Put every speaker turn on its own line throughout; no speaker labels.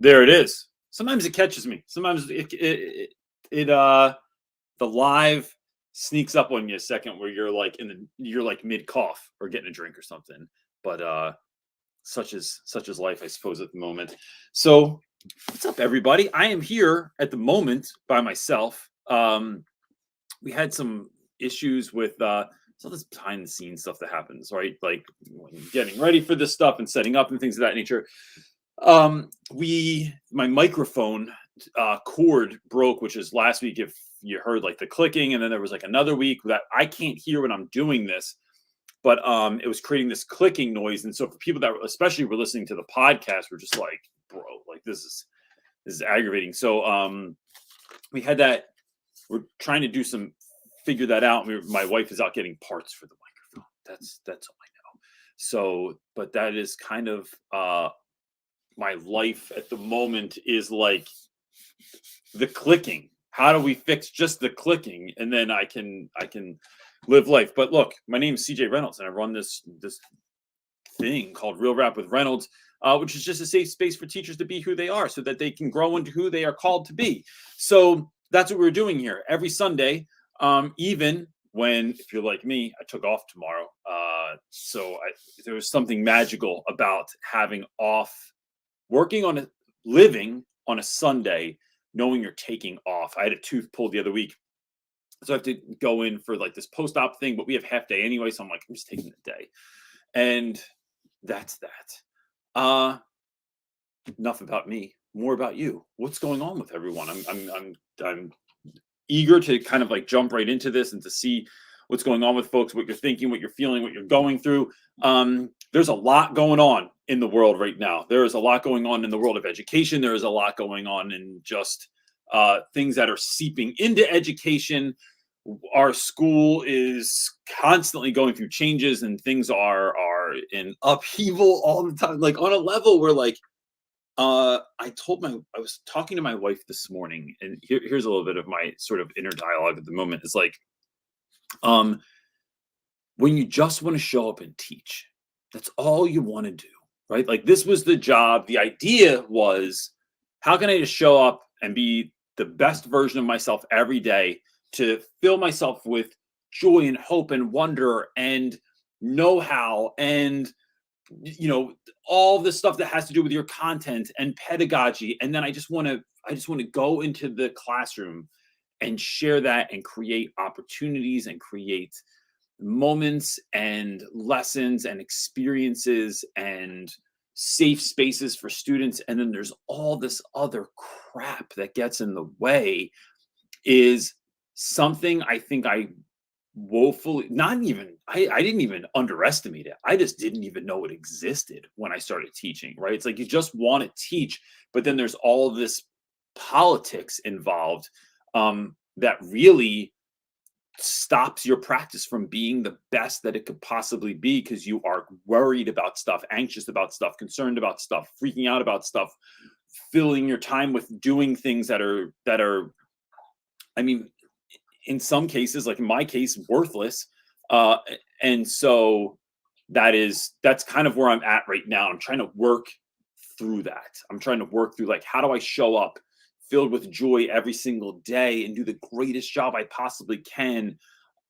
There it is. Sometimes it catches me. Sometimes the live sneaks up on you a second where you're like mid cough or getting a drink or something. But such is life, I suppose, at the moment. So what's up, everybody? I am here at the moment by myself. We had some issues with some of this behind the scenes stuff that happens, right? Like when getting ready for this stuff and setting up and things of that nature. My microphone cord broke, which is last week. If you heard like the clicking, and then there was like another week that I can't hear when I'm doing this, but it was creating this clicking noise. And so for people that especially were listening to the podcast, were just like, bro, like this is aggravating. So we had that. We're trying to figure that out. My wife is out getting parts for the microphone. That's all I know. So, but that is kind of my life at the moment, is like the clicking. How do we fix just the clicking, and then I can live life? But look, my name is CJ Reynolds, and I run this thing called Real Rap with Reynolds, which is just a safe space for teachers to be who they are, so that they can grow into who they are called to be. So that's what we're doing here every Sunday. Even when, if you're like me, I took off tomorrow. There was something magical about having off, living on a Sunday, knowing you're taking off. I had a tooth pulled the other week, so I have to go in for like this post-op thing, but we have half day anyway. So I'm like, I'm just taking the day. And that's that. Enough about me, more about you. What's going on with everyone? I'm eager to kind of like jump right into this and to see what's going on with folks, what you're thinking, what you're feeling, what you're going through. There's a lot going on in the world right now. There is a lot going on in the world of education. There is a lot going on in just things that are seeping into education. Our school is constantly going through changes, and things are in upheaval all the time, like on a level where like I was talking to my wife this morning, and here's a little bit of my sort of inner dialogue at the moment. It's like, when you just want to show up and teach, that's all you want to do, right? Like this was the job. The idea was, how can I just show up and be the best version of myself every day, to fill myself with joy and hope and wonder and know-how and all the stuff that has to do with your content and pedagogy. And then I just want to go into the classroom and share that and create opportunities and create moments and lessons and experiences and safe spaces for students. And then there's all this other crap that gets in the way, is something I think I woefully I didn't even underestimate it. I just didn't even know it existed when I started teaching, right? It's like you just want to teach, but then there's all of this politics involved that really stops your practice from being the best that it could possibly be, because you are worried about stuff, anxious about stuff, concerned about stuff, freaking out about stuff, filling your time with doing things that are I mean, in some cases, like in my case, worthless. And so that's kind of where I'm at right now. I'm trying to work through that. I'm trying to work through, like, how do I show up filled with joy every single day and do the greatest job I possibly can,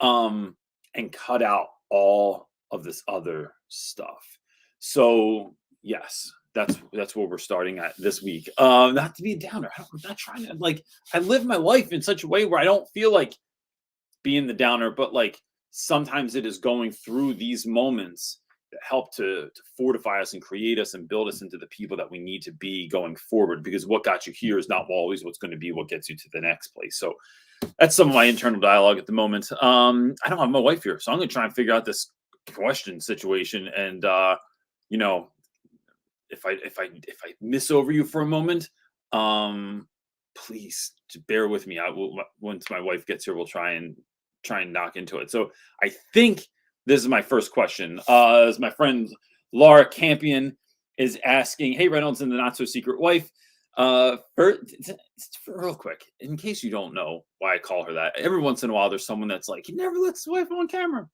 and cut out all of this other stuff. So yes, that's where we're starting at this week. Not to be a downer. I'm not trying to, like, I live my life in such a way where I don't feel like being the downer, but like sometimes it is going through these moments that help to fortify us and create us and build us into the people that we need to be going forward, because what got you here is not always what's going to be what gets you to the next place. So that's some of my internal dialogue at the moment. I don't have my wife here, so I'm going to try and figure out this question situation. And if I miss over you for a moment, please bear with me. I will, once my wife gets here, we'll try and knock into it. So I think this is my first question. As my friend Laura Campion is asking, hey, Reynolds and the not so secret wife, real quick, in case you don't know why I call her that, every once in a while there's someone that's like, he never lets his wife on camera.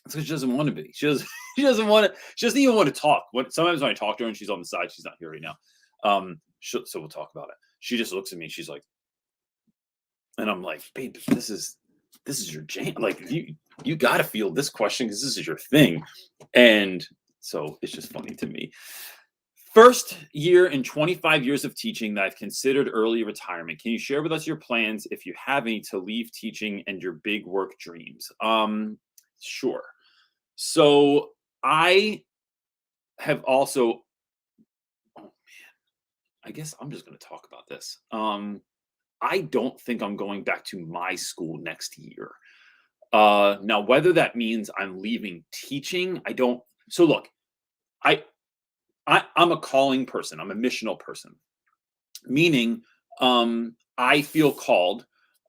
It's because she doesn't want to be. She doesn't even want to talk. Sometimes when I talk to her and she's on the side, she's not here right now. so we'll talk about it. She just looks at me. She's like, and I'm like, babe, this is your jam. Like you got to feel this question because this is your thing. And so it's just funny to me. First year in 25 years of teaching that I've considered early retirement. Can you share with us your plans, if you have any, to leave teaching and your big work dreams? Sure. So I have also, oh man, I guess I'm just going to talk about this. I don't think I'm going back to my school next year. Now, whether that means I'm leaving teaching, I don't. So look, I'm a calling person. I'm a missional person, meaning I feel called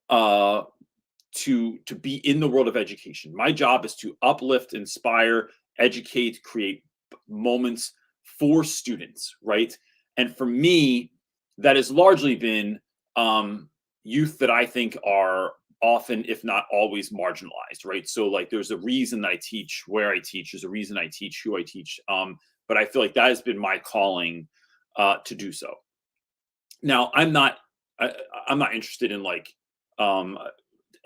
to be in the world of education. My job is to uplift, inspire, educate, create moments for students, right? And for me, that has largely been youth that I think are often, if not always, marginalized, right? So like there's a reason that I teach where I teach, there's a reason I teach who I teach. But I feel like that has been my calling to do so. Now I'm not interested in like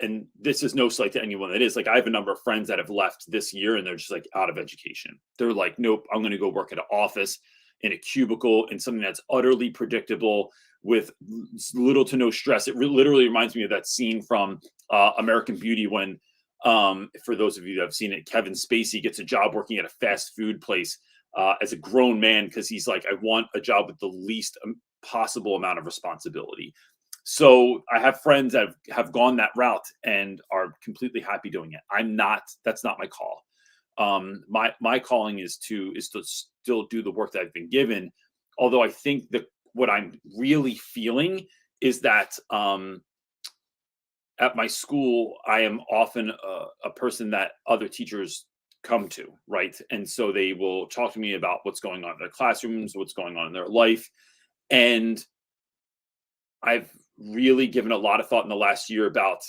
and this is no slight to anyone that is. Like I have a number of friends that have left this year and they're just like out of education. They're like, nope, I'm going to go work at an office in a cubicle in something that's utterly predictable with little to no stress. It literally reminds me of that scene from American Beauty when, for those of you that have seen it, Kevin Spacey gets a job working at a fast food place as a grown man because he's like, I want a job with the least possible amount of responsibility. So I have friends that have gone that route and are completely happy doing it. I'm not. That's not my call. My calling is to still do the work that I've been given. Although I think that what I'm really feeling is that at my school, I am often a person that other teachers come to, right? And so they will talk to me about what's going on in their classrooms, what's going on in their life. And I've really given a lot of thought in the last year about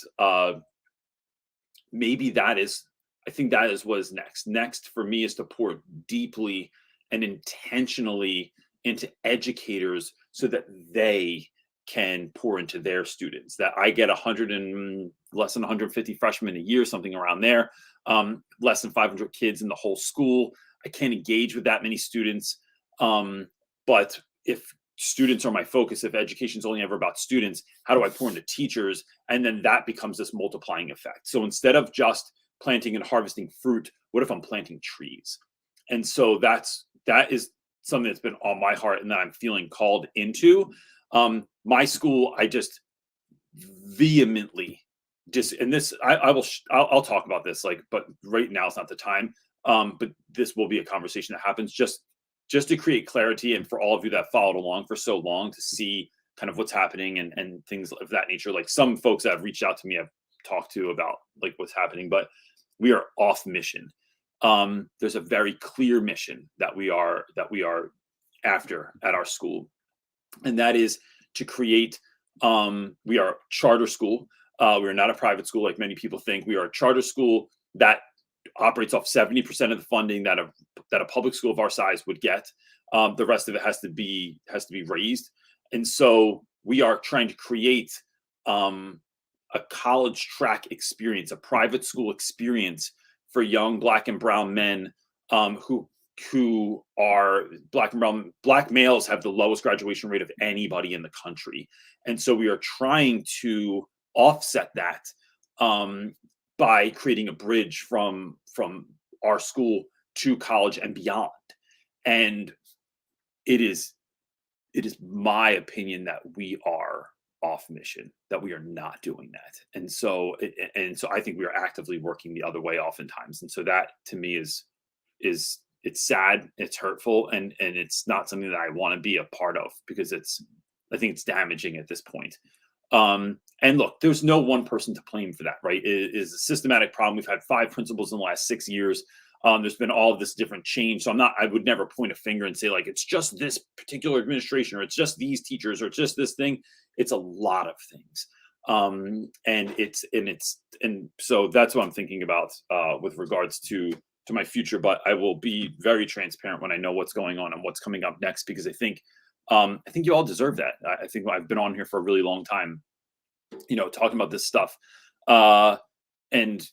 maybe that is, I think that is what is next. Next for me is to pour deeply and intentionally into educators so that they can pour into their students. That I get 100 and less than 150 freshmen a year, something around there, less than 500 kids in the whole school. I can't engage with that many students. But if students are my focus, if education is only ever about students, how do I pour into teachers? And then that becomes this multiplying effect. So instead of just planting and harvesting fruit, what if I'm planting trees? And so that is something that's been on my heart and that I'm feeling called into. My school, I just vehemently and this I'll talk about this, like, but right now it's not the time. But this will be a conversation that happens just to create clarity, and for all of you that followed along for so long to see kind of what's happening and things of that nature. Like some folks that have reached out to me, I've talked to about like what's happening, but we are off mission. There's a very clear mission that we are after at our school, and that is to create. We are a charter school. We are not a private school like many people think. We are a charter school that operates off 70% of the funding that a public school of our size would get. The rest of it has to be raised, and so we are trying to create a college track experience, a private school experience for young Black and brown men who are Black and brown. Black males have the lowest graduation rate of anybody in the country, and so we are trying to offset that by creating a bridge from our school to college and beyond. And it is my opinion that we are off mission, that we are not doing that. And so I think we are actively working the other way oftentimes. And so that to me is it's sad, it's hurtful, and it's not something that I want to be a part of, because I think it's damaging at this point. And look, there's no one person to blame for that, right? It is a systematic problem. We've had 5 principals in the last 6 years. There's been all of this different change. So I would never point a finger and say like, it's just this particular administration, or it's just these teachers, or it's just this thing. It's a lot of things. And so that's what I'm thinking about, with regards to my future, but I will be very transparent when I know what's going on and what's coming up next, because I think I think you all deserve that. I think I've been on here for a really long time, talking about this stuff. Uh, and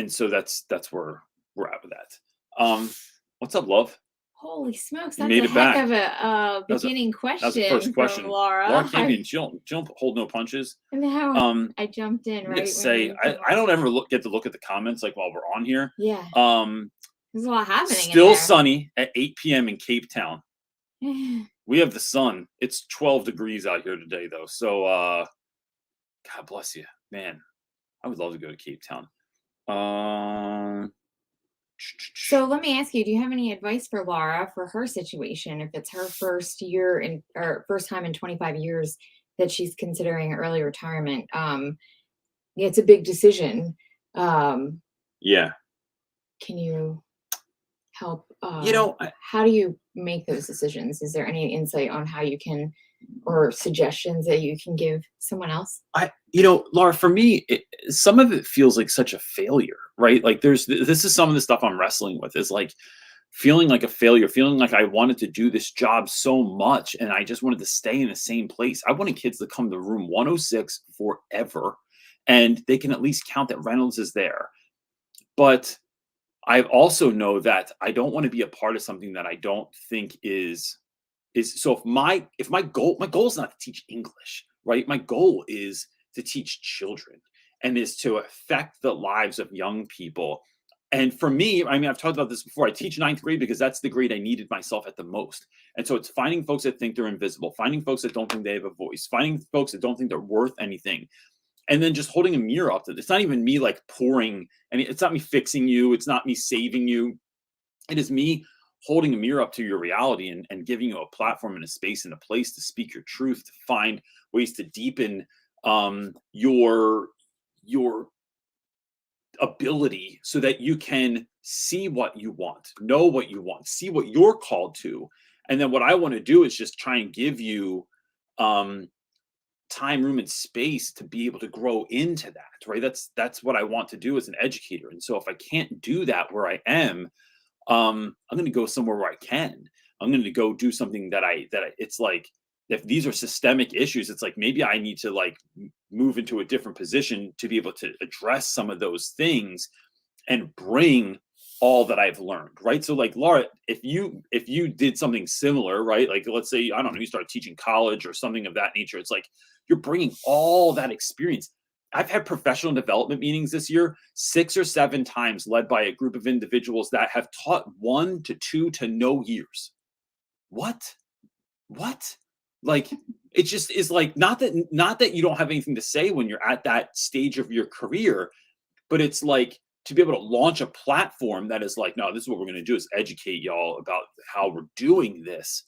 so that's where we're at with that. What's up, love?
Holy smokes,
You
that's
made
a
it
heck
back.
of a beginning
That's the first
question from
question.
Laura.
Laura Campion, she don't hold no punches.
And how I jumped in right
say
when
I don't ever get to look at the comments like while we're on here.
Yeah. There's a lot happening.
Still sunny at 8 p.m. in Cape Town. We have the sun. It's 12 degrees out here today, though. So, God bless you, man. I would love to go to Cape Town.
So let me ask you: do you have any advice for Laura for her situation? If it's her first year or first time in 25 years that she's considering early retirement, it's a big decision.
Yeah.
Can you help? How do you make those decisions? Is there any insight on how you can, or suggestions that you can give someone else?
Laura, for me, some of it feels like such a failure, right? Like this is some of the stuff I'm wrestling with, is like feeling like a failure, feeling like I wanted to do this job so much and I just wanted to stay in the same place. I wanted kids to come to room 106 forever, and they can at least count that Reynolds is there. But I also know that I don't want to be a part of something that I don't think is so if my goal is not to teach English, right? My goal is to teach children and is to affect the lives of young people. And for me, I mean, I've talked about this before. I teach 9th grade because that's the grade I needed myself at the most. And so it's finding folks that think they're invisible, finding folks that don't think they have a voice, finding folks that don't think they're worth anything, and then just holding a mirror up to it. It's not even me like pouring, and it's not me fixing you. It's not me saving you. It is me holding a mirror up to your reality and giving you a platform and a space and a place to speak your truth, to find ways to deepen your ability so that you can see what you want, know what you want, see what you're called to. And then what I want to do is just try and give you time, room, and space to be able to grow into that, right? That's what I want to do as an educator. And so if I can't do that where I am, I'm going to go somewhere where I can. I'm going to go do something that it's like, if these are systemic issues, it's like maybe I need to like move into a different position to be able to address some of those things and bring all that I've learned, right? So like Laura, if you did something similar, right? Like let's say, I don't know, you start teaching college or something of that nature. It's like you're bringing all that experience. I've had professional development meetings this year 6 or 7 times, led by a group of individuals that have taught 1 to 2 to no years. What? Like, it just is like, not that you don't have anything to say when you're at that stage of your career, but it's like to be able to launch a platform that is like, no, this is what we're going to do, is educate y'all about how we're doing this,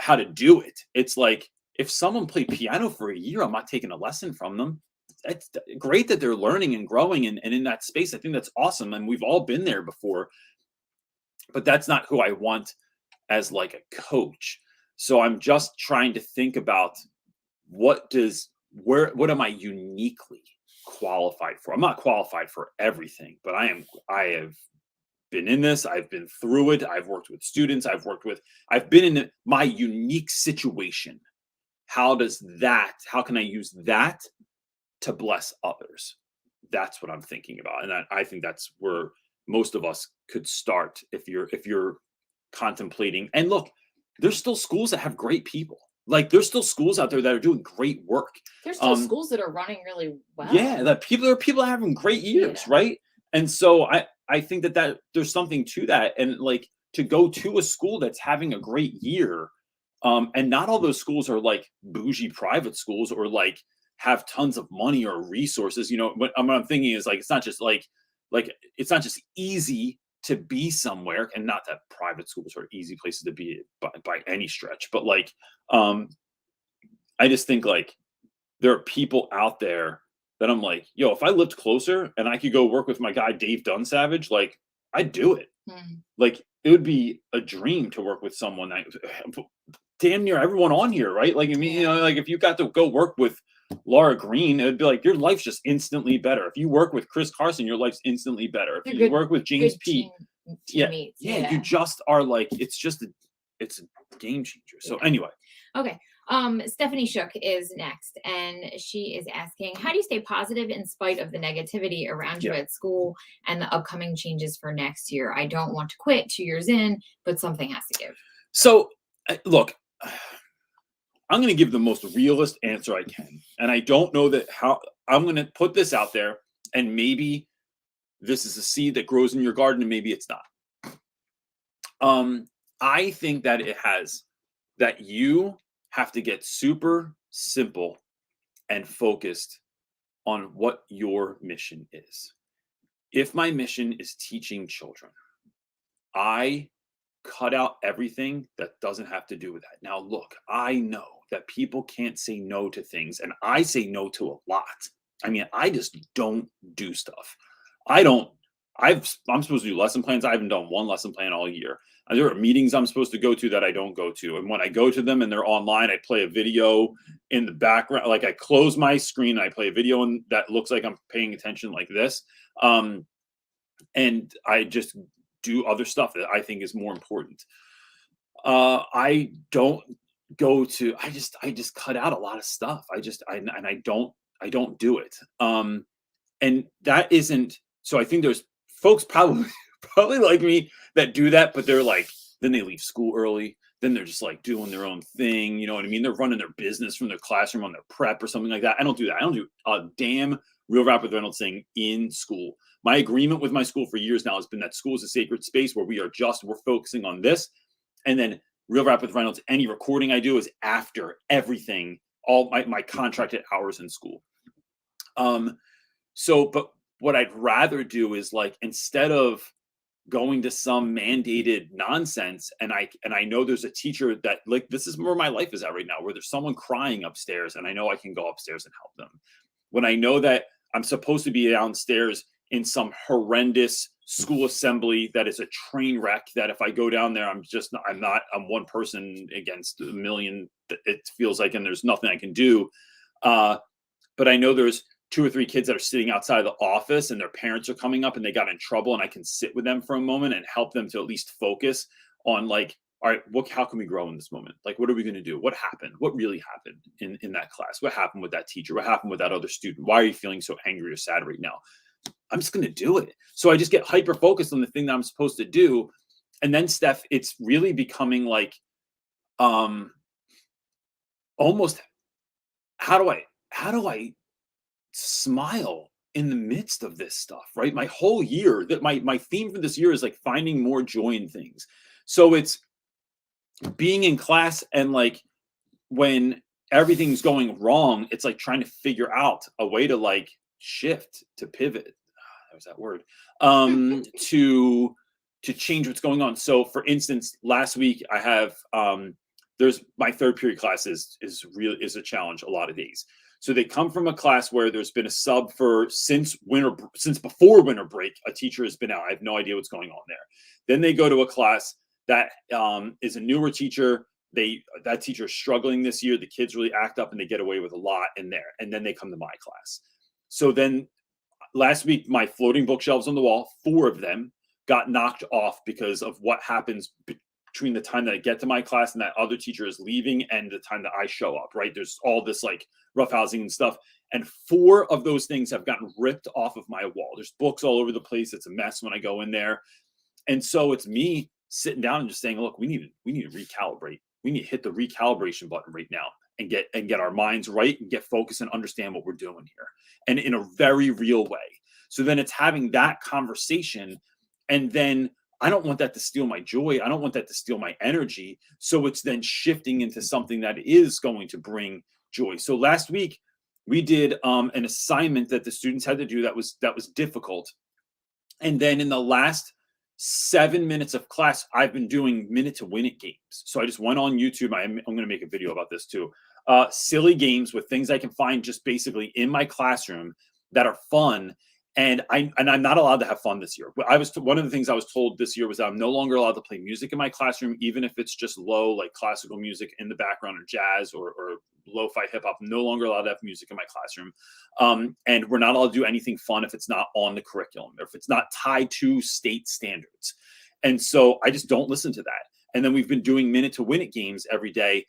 how to do it. It's like, if someone played piano for a year, I'm not taking a lesson from them. It's great that they're learning and growing and in that space. I think that's awesome. And we've all been there before, but that's not who I want as like a coach. So I'm just trying to think about what am I uniquely qualified for? I'm not qualified for everything, but I have been in this. I've been through it. I've worked with students. I've been in my unique situation. How can I use that to bless others? That's what I'm thinking about. And I think that's where most of us could start if you're contemplating. And look, there's still schools that have great people. Like there's still schools out there that are doing great work.
There's still schools that are running really well.
Yeah, that people are having great years, right? And so I think that there's something to that. And like to go to a school that's having a great year, and not all those schools are like bougie private schools or like have tons of money or resources. What I'm thinking is like, it's not just like it's not just easy to be somewhere, and not that private schools are easy places to be by any stretch, but like I just think like there are people out there that I'm like, yo, if I lived closer and I could go work with my guy Dave Dunsavage, like I'd do it. Like it would be a dream to work with someone that damn near everyone on here, right? Like I mean, like if you got to go work with Laura Green, it would be like your life's just instantly better. If you work with Chris Carson, your life's instantly better. If you work with James P, you just are like, it's a game changer. So anyway,
Okay. Stephanie Shook is next, and she is asking, how do you stay positive in spite of the negativity around you
Yeah.
at school and the upcoming changes for next year? I don't want to quit 2 years in, but something has to give.
So, look, I'm going to give the most realist answer I can. And I don't know that how I'm going to put this out there, and maybe this is a seed that grows in your garden and maybe it's not. I think that that you have to get super simple and focused on what your mission is. If my mission is teaching children, I cut out everything that doesn't have to do with that. Now, look, I know that people can't say no to things, and I say no to a lot. I mean, I just don't do stuff. I don't. I'm supposed to do lesson plans. I haven't done one lesson plan all year. There are meetings I'm supposed to go to that I don't go to, and when I go to them and they're online, I play a video in the background. Like I close my screen, and I play a video, and that looks like I'm paying attention, like this. And I just do other stuff that I think is more important. I don't go to. I just cut out a lot of stuff. I don't do it. And that isn't. So I think there's folks probably probably like me that do that, but they're like, then they leave school early. Then they're just like doing their own thing. You know what I mean? They're running their business from their classroom on their prep or something like that. I don't do that. I don't do a damn Real Rap with Reynolds thing in school. My agreement with my school for years now has been that school is a sacred space where we're focusing on this. And then Real Rap with Reynolds, any recording I do is after everything, all my contracted hours in school. But what I'd rather do is like, instead of going to some mandated nonsense, and I know there's a teacher that, like, this is where my life is at right now, where there's someone crying upstairs and I know I can go upstairs and help them. When I know that I'm supposed to be downstairs in some horrendous school assembly that is a train wreck, that if I go down there, I'm one person against a million, it feels like, and there's nothing I can do. But I know there's 2 or 3 kids that are sitting outside of the office and their parents are coming up and they got in trouble, and I can sit with them for a moment and help them to at least focus on, like, all right, how can we grow in this moment? Like, what are we going to do? What happened? What really happened in that class? What happened with that teacher? What happened with that other student? Why are you feeling so angry or sad right now? I'm just going to do it. So I just get hyper focused on the thing that I'm supposed to do. And then, Steph, it's really becoming like, almost, how do I smile in the midst of this stuff, right? My whole year, that my theme for this year is like finding more joy in things. So it's being in class, and like when everything's going wrong, it's like trying to figure out a way to like shift, to pivot. There's that word. To change what's going on. So for instance, last week I have there's my third period class is a challenge a lot of days. So they come from a class where there's been a sub since before winter break. A teacher has been out. I have no idea what's going on there. Then they go to a class that is a newer teacher. That teacher is struggling this year. The kids really act up and they get away with a lot in there. And then they come to my class. So then last week, my floating bookshelves on the wall, 4 of them got knocked off because of what happens between the time that I get to my class and that other teacher is leaving and the time that I show up, right? There's all this like roughhousing and stuff. And 4 of those things have gotten ripped off of my wall. There's books all over the place. It's a mess when I go in there. And so it's me sitting down and just saying, look, we need to recalibrate. We need to hit the recalibration button right now and get our minds right and get focused and understand what we're doing here, and in a very real way. So then it's having that conversation, and then I don't want that to steal my joy. I don't want that to steal my energy. So it's then shifting into something that is going to bring joy. So last week we did an assignment that the students had to do that was difficult. And then in the last 7 minutes of class, I've been doing minute to win it games. So I just went on YouTube. I'm going to make a video about this too. Silly games with things I can find just basically in my classroom that are fun. And I'm not allowed to have fun this year. One of the things I was told this year was that I'm no longer allowed to play music in my classroom, even if it's just low, like classical music in the background, or jazz or lo-fi hip hop. I'm no longer allowed to have music in my classroom. And we're not allowed to do anything fun if it's not on the curriculum, or if it's not tied to state standards. And so I just don't listen to that. And then we've been doing minute to win it games every day.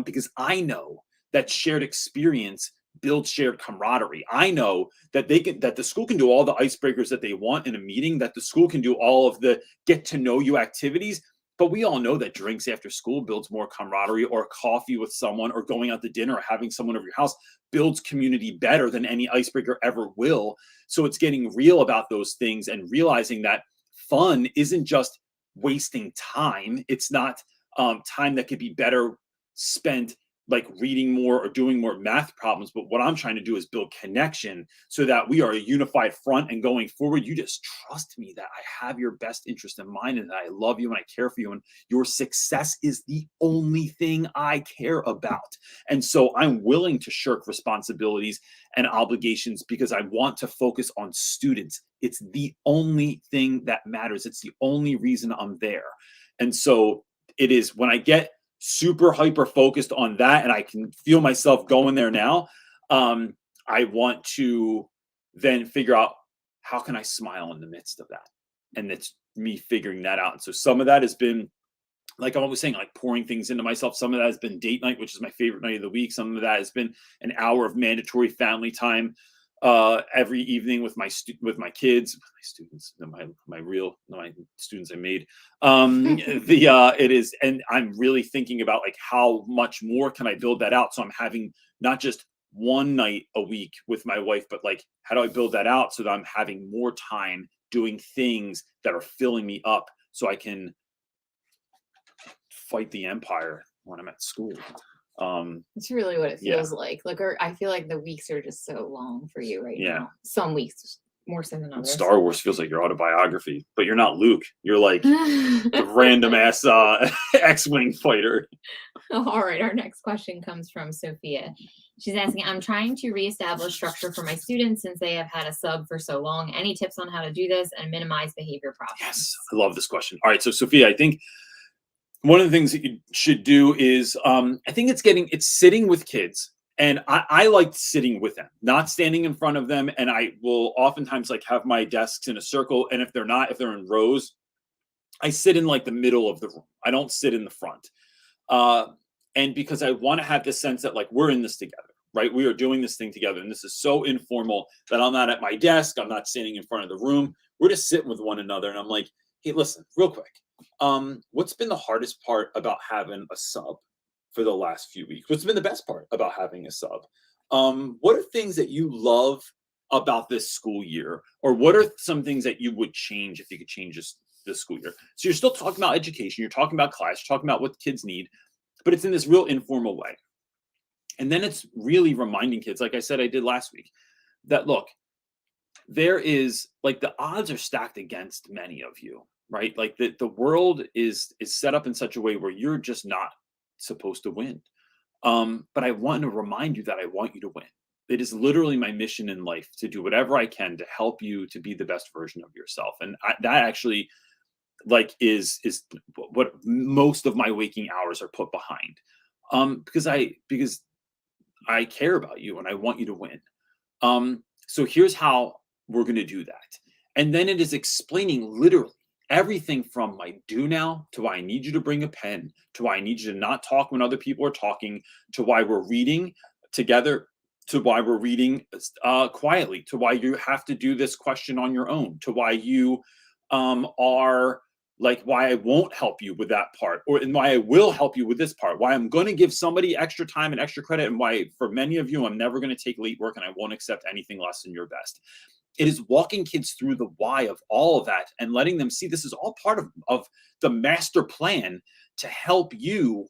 because I know that shared experience builds shared camaraderie. I know that that the school can do all the icebreakers that they want in a meeting, that the school can do all of the get to know you activities. But we all know that drinks after school builds more camaraderie, or coffee with someone, or going out to dinner, or having someone over your house builds community better than any icebreaker ever will. So it's getting real about those things and realizing that fun isn't just wasting time. It's not time that could be better spent like reading more or doing more math problems. But what I'm trying to do is build connection so that we are a unified front, and going forward, you just trust me that I have your best interest in mind, and that I love you and I care for you, and your success is the only thing I care about. And so I'm willing to shirk responsibilities and obligations because I want to focus on students. It's the only thing that matters. It's the only reason I'm there. And so it is when I get super hyper focused on that, and I can feel myself going there now, I want to then figure out, how can I smile in the midst of that? And it's me figuring that out. And so some of that has been, like I was saying, like pouring things into myself. Some of that has been date night, which is my favorite night of the week. Some of that has been an hour of mandatory family time every evening with my kids, my students, my students I made. It is, and I'm really thinking about like how much more can I build that out. So I'm having not just one night a week with my wife, but like, how do I build that out so that I'm having more time doing things that are filling me up, so I can fight the empire when I'm at school.
It's really what it feels like. Like, I feel like the weeks are just so long for you right now. Some weeks more so than others.
Star Wars feels like your autobiography, but you're not Luke. You're like the random ass X-Wing fighter.
All right, our next question comes from Sophia. She's asking, I'm trying to reestablish structure for my students since they have had a sub for so long. Any tips on how to do this and minimize behavior problems?
Yes, I love this question. All right, so Sophia, I think one of the things that you should do is, I think it's sitting with kids. And I like sitting with them, not standing in front of them. And I will oftentimes like have my desks in a circle. And if they're in rows, I sit in like the middle of the room. I don't sit in the front. And because I want to have this sense that like, we're in this together, right? We are doing this thing together. And this is so informal that I'm not at my desk. I'm not standing in front of the room. We're just sitting with one another. And I'm like, hey, listen, real quick. What's been the hardest part about having a sub for the last few weeks? What's been the best part about having a sub? What are things that you love about this school year? Or what are some things that you would change if you could change this school year? So you're still talking about education, you're talking about class, you're talking about what kids need, but it's in this real informal way. And then it's really reminding kids, like I said I did last week, that look, there is like the odds are stacked against many of you, right? Like the world is set up in such a way where you're just not supposed to win. But I want to remind you that I want you to win. It is literally my mission in life to do whatever I can to help you to be the best version of yourself. And that actually like is what most of my waking hours are put behind. Because I care about you and I want you to win. So here's how we're going to do that. And then it is explaining literally everything from my do now to why I need you to bring a pen, to why I need you to not talk when other people are talking, to why we're reading together, to why we're reading quietly, to why you have to do this question on your own, to why you are like, why I won't help you with that part, and why I will help you with this part, why I'm going to give somebody extra time and extra credit, and why for many of you, I'm never going to take late work and I won't accept anything less than your best. It is walking kids through the why of all of that and letting them see this is all part of the master plan to help you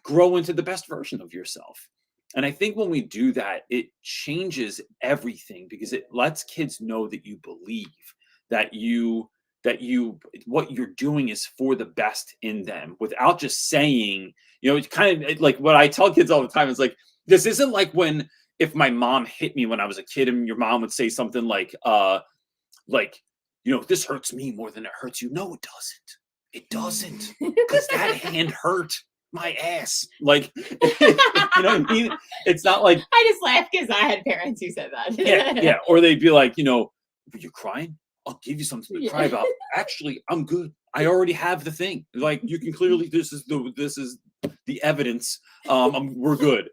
grow into the best version of yourself. And I think when we do that, it changes everything because it lets kids know that you believe that what you're doing is for the best in them without just saying, it's kind of like what I tell kids all the time. It's like, this isn't like if my mom hit me when I was a kid and your mom would say something like, this hurts me more than it hurts you. No, it doesn't. It doesn't. Because that hand hurt my ass. Like, you know what I mean? It's not like.
I just laugh because I had parents who said that.
Yeah. Or they'd be like, were you crying? I'll give you something to cry about. Actually, I'm good. I already have the thing. Like, you can clearly, this is the evidence. We're good.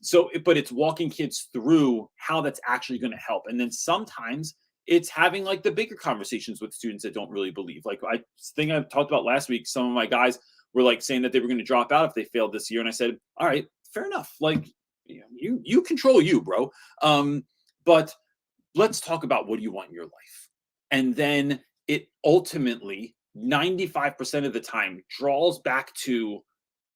So, but it's walking kids through how that's actually going to help. And then sometimes it's having like the bigger conversations with students that don't really believe. Like I think I talked about last week, some of my guys were like saying that they were going to drop out if they failed this year. And I said, all right, fair enough. Like, you control you, bro. But let's talk about what do you want in your life. And then it ultimately 95% of the time draws back to,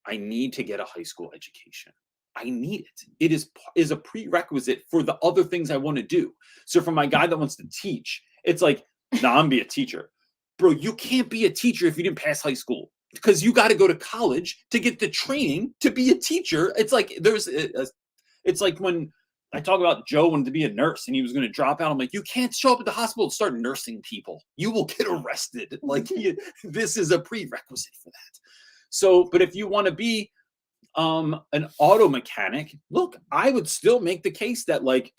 I need to get a high school education. I need it. It is a prerequisite for the other things I want to do. So for my guy that wants to teach, it's like, nah, I'm be a teacher. Bro, you can't be a teacher if you didn't pass high school, because you got to go to college to get the training to be a teacher. It's like it's like when I talk about Joe wanted to be a nurse and he was going to drop out. I'm like, you can't show up at the hospital and start nursing people. You will get arrested. Like this is a prerequisite for that. So, but if you want to be an auto mechanic, look, I would still make the case that like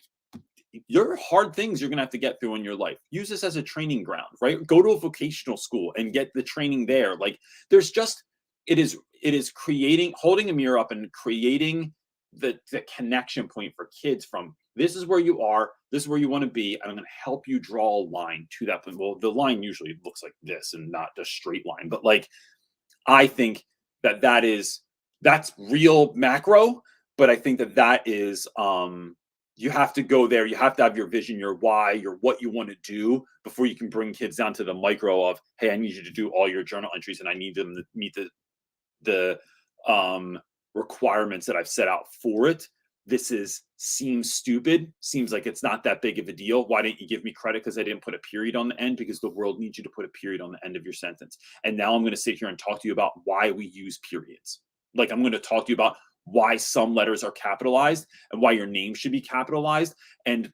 your hard things you're going to have to get through in your life. Use this as a training ground, right? Go to a vocational school and get the training there. Like there's just, it is creating, holding a mirror up and creating the connection point for kids from this is where you are, this is where you want to be, and I'm going to help you draw a line to that point. Well, the line usually looks like this and not a straight line, but like, I think that's real macro, but I think that is, you have to go there. You have to have your vision, your why, your what you want to do before you can bring kids down to the micro of, hey, I need you to do all your journal entries and I need them to meet the requirements that I've set out for it. Seems stupid, seems like it's not that big of a deal. Why didn't you give me credit because I didn't put a period on the end? Because the world needs you to put a period on the end of your sentence. And now I'm going to sit here and talk to you about why we use periods. Like I'm going to talk to you about why some letters are capitalized and why your name should be capitalized. And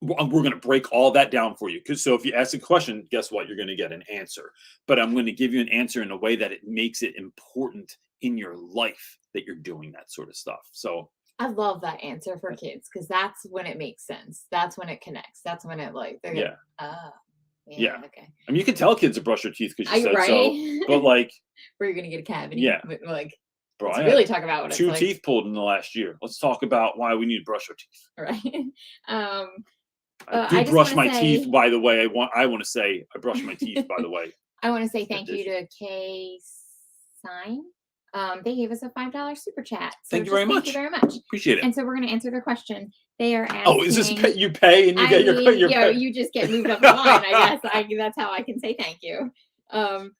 we're going to break all that down for you. Because so if you ask a question, guess what? You're going to get an answer. But I'm going to give you an answer in a way that it makes it important in your life that you're doing that sort of stuff. So
I love that answer for kids because that's when it makes sense. That's when it connects. That's when it like they're like,
yeah.
Okay.
I mean, you can tell kids to brush their teeth because you said
right?
So, but like,
where you're gonna get a cavity.
Yeah.
But like,
bro,
let's
I
really talk about what
two
it's
teeth pulled in the last year. Let's talk about why we need to brush our teeth.
Right.
I do brush my teeth. By the way, I want to say I brush my teeth. By the way,
I want to say thank you to K Sign. They gave us a $5 super chat. So
thank you very much.
Thank you very much.
Appreciate it.
And so we're going to answer their question. They are asking.
Oh, is this you pay and you get your
yeah, you just get moved up the line. I guess that's how I can say thank you.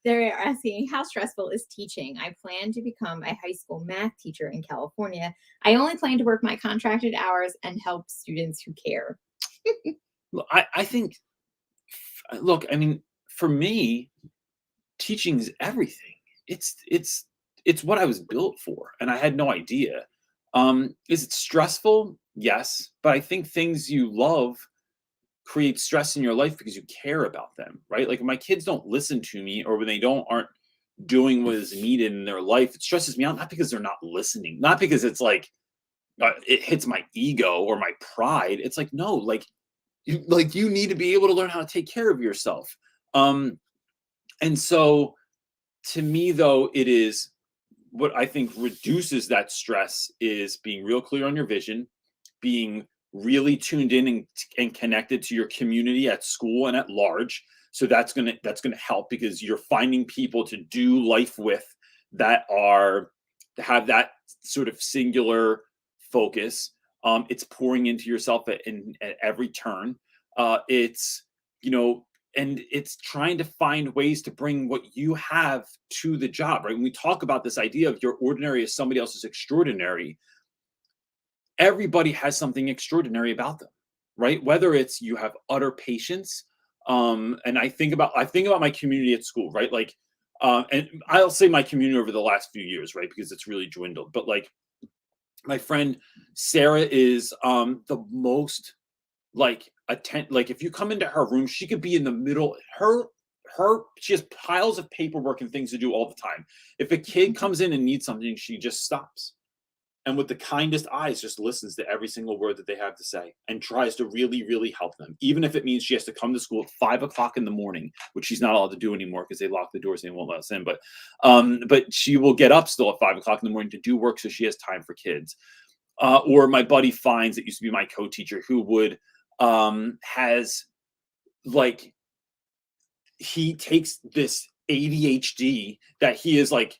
They're asking, how stressful is teaching? I plan to become a high school math teacher in California. I only plan to work my contracted hours and help students who care.
I think, look, I mean, for me, teaching is everything. It's what I was built for, and I had no idea. Is it stressful? Yes, but I think things you love create stress in your life because you care about them, right? Like if my kids don't listen to me or when they aren't doing what is needed in their life, it stresses me out, not because they're not listening, not because it's like it hits my ego or my pride. It's like, no, like you need to be able to learn how to take care of yourself. And so to me, though, it is what I think reduces that stress is being real clear on your vision, being really tuned in and connected to your community at school and at large. So that's gonna help because you're finding people to do life with that have that sort of singular focus. It's pouring into yourself at every turn. It's and it's trying to find ways to bring what you have to the job, right? When we talk about this idea of your ordinary as somebody else's extraordinary, everybody has something extraordinary about them, right? Whether it's you have utter patience, and I think about my community at school, right? Like, and I'll say my community over the last few years, right? Because it's really dwindled. But like, my friend Sarah is the most like if you come into her room, she could be in the middle. She has piles of paperwork and things to do all the time. If a kid comes in and needs something, she just stops. and with the kindest eyes just listens to every single word that they have to say and tries to really, really help them, even if it means she has to come to school at 5 o'clock in the morning, which she's not allowed to do anymore because they lock the doors and they won't let us in. But she will get up still at 5 o'clock in the morning to do work so she has time for kids. Or my buddy Fines, that used to be my co-teacher, who would has like he takes this ADHD that he is like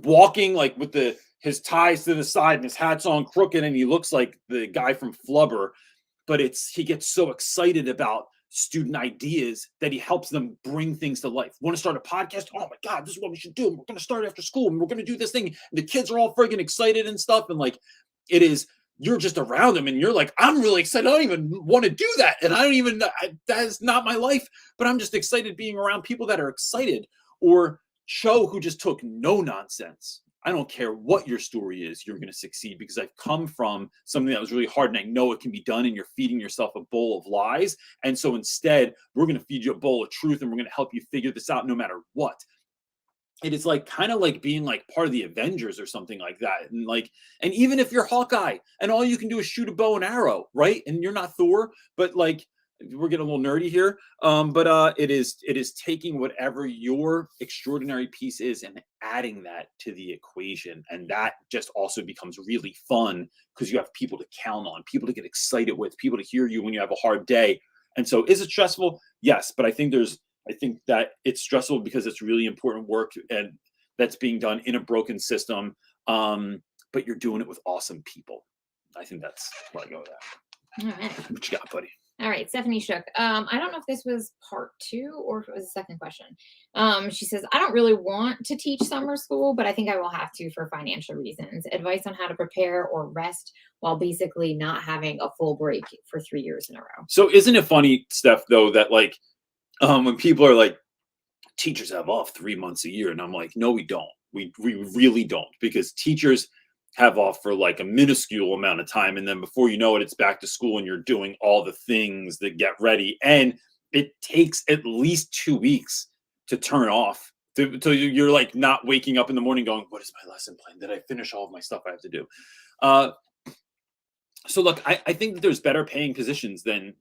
walking like with his ties to the side and his hat's on crooked and he looks like the guy from Flubber, but he gets so excited about student ideas that he helps them bring things to life. Want to start a podcast? Oh my God, this is what we should do. We're going to start after school and we're going to do this thing. And the kids are all friggin' excited and stuff. And like, it is, you're just around them and you're like, I'm really excited. I don't even want to do that. And that is not my life, but I'm just excited being around people that are excited. Or Cho, who just took no nonsense. I don't care what your story is, you're going to succeed because I've come from something that was really hard and I know it can be done, and you're feeding yourself a bowl of lies. And so instead, we're going to feed you a bowl of truth and we're going to help you figure this out no matter what. It is like kind of like being like part of the Avengers or something like that. And even if you're Hawkeye and all you can do is shoot a bow and arrow, right? And you're not Thor, but like, we're getting a little nerdy here. But it is taking whatever your extraordinary piece is and adding that to the equation. And that just also becomes really fun because you have people to count on, people to get excited with, people to hear you when you have a hard day. And so is it stressful? Yes. But I think that it's stressful because it's really important work and that's being done in a broken system. But you're doing it with awesome people. I think that's where I go with that.
All right.
What you got, buddy?
All right, Stephanie Shook. I don't know if this was part 2 or if it was the second question. She says, I don't really want to teach summer school, but I think I will have to for financial reasons. Advice on how to prepare or rest while basically not having a full break for 3 years in a row.
So isn't it funny, Steph, though, that like when people are like, teachers have off 3 months a year, and I'm like, no, we don't. We really don't, because teachers have off for like a minuscule amount of time, and then before you know it, it's back to school and you're doing all the things that get ready, and it takes at least 2 weeks to turn off till you're like not waking up in the morning going, what is my lesson plan? Did I finish all of my stuff I have to do? So look, I think that there's better paying positions than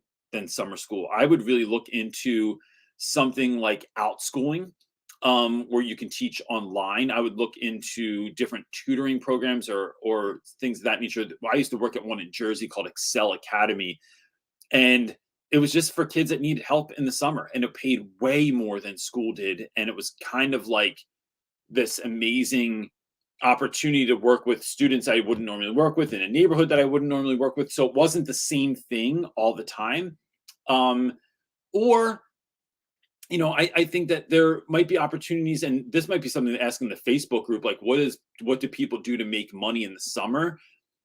summer school. I would really look into something like outschooling, where you can teach online. I would look into different tutoring programs or things of that nature. I used to work at one in Jersey called Excel Academy, and it was just for kids that needed help in the summer, and it paid way more than school did. And it was kind of like this amazing opportunity to work with students I wouldn't normally work with in a neighborhood that I wouldn't normally work with. So it wasn't the same thing all the time. Or I think that there might be opportunities, and this might be something to ask in the Facebook group, like what do people do to make money in the summer?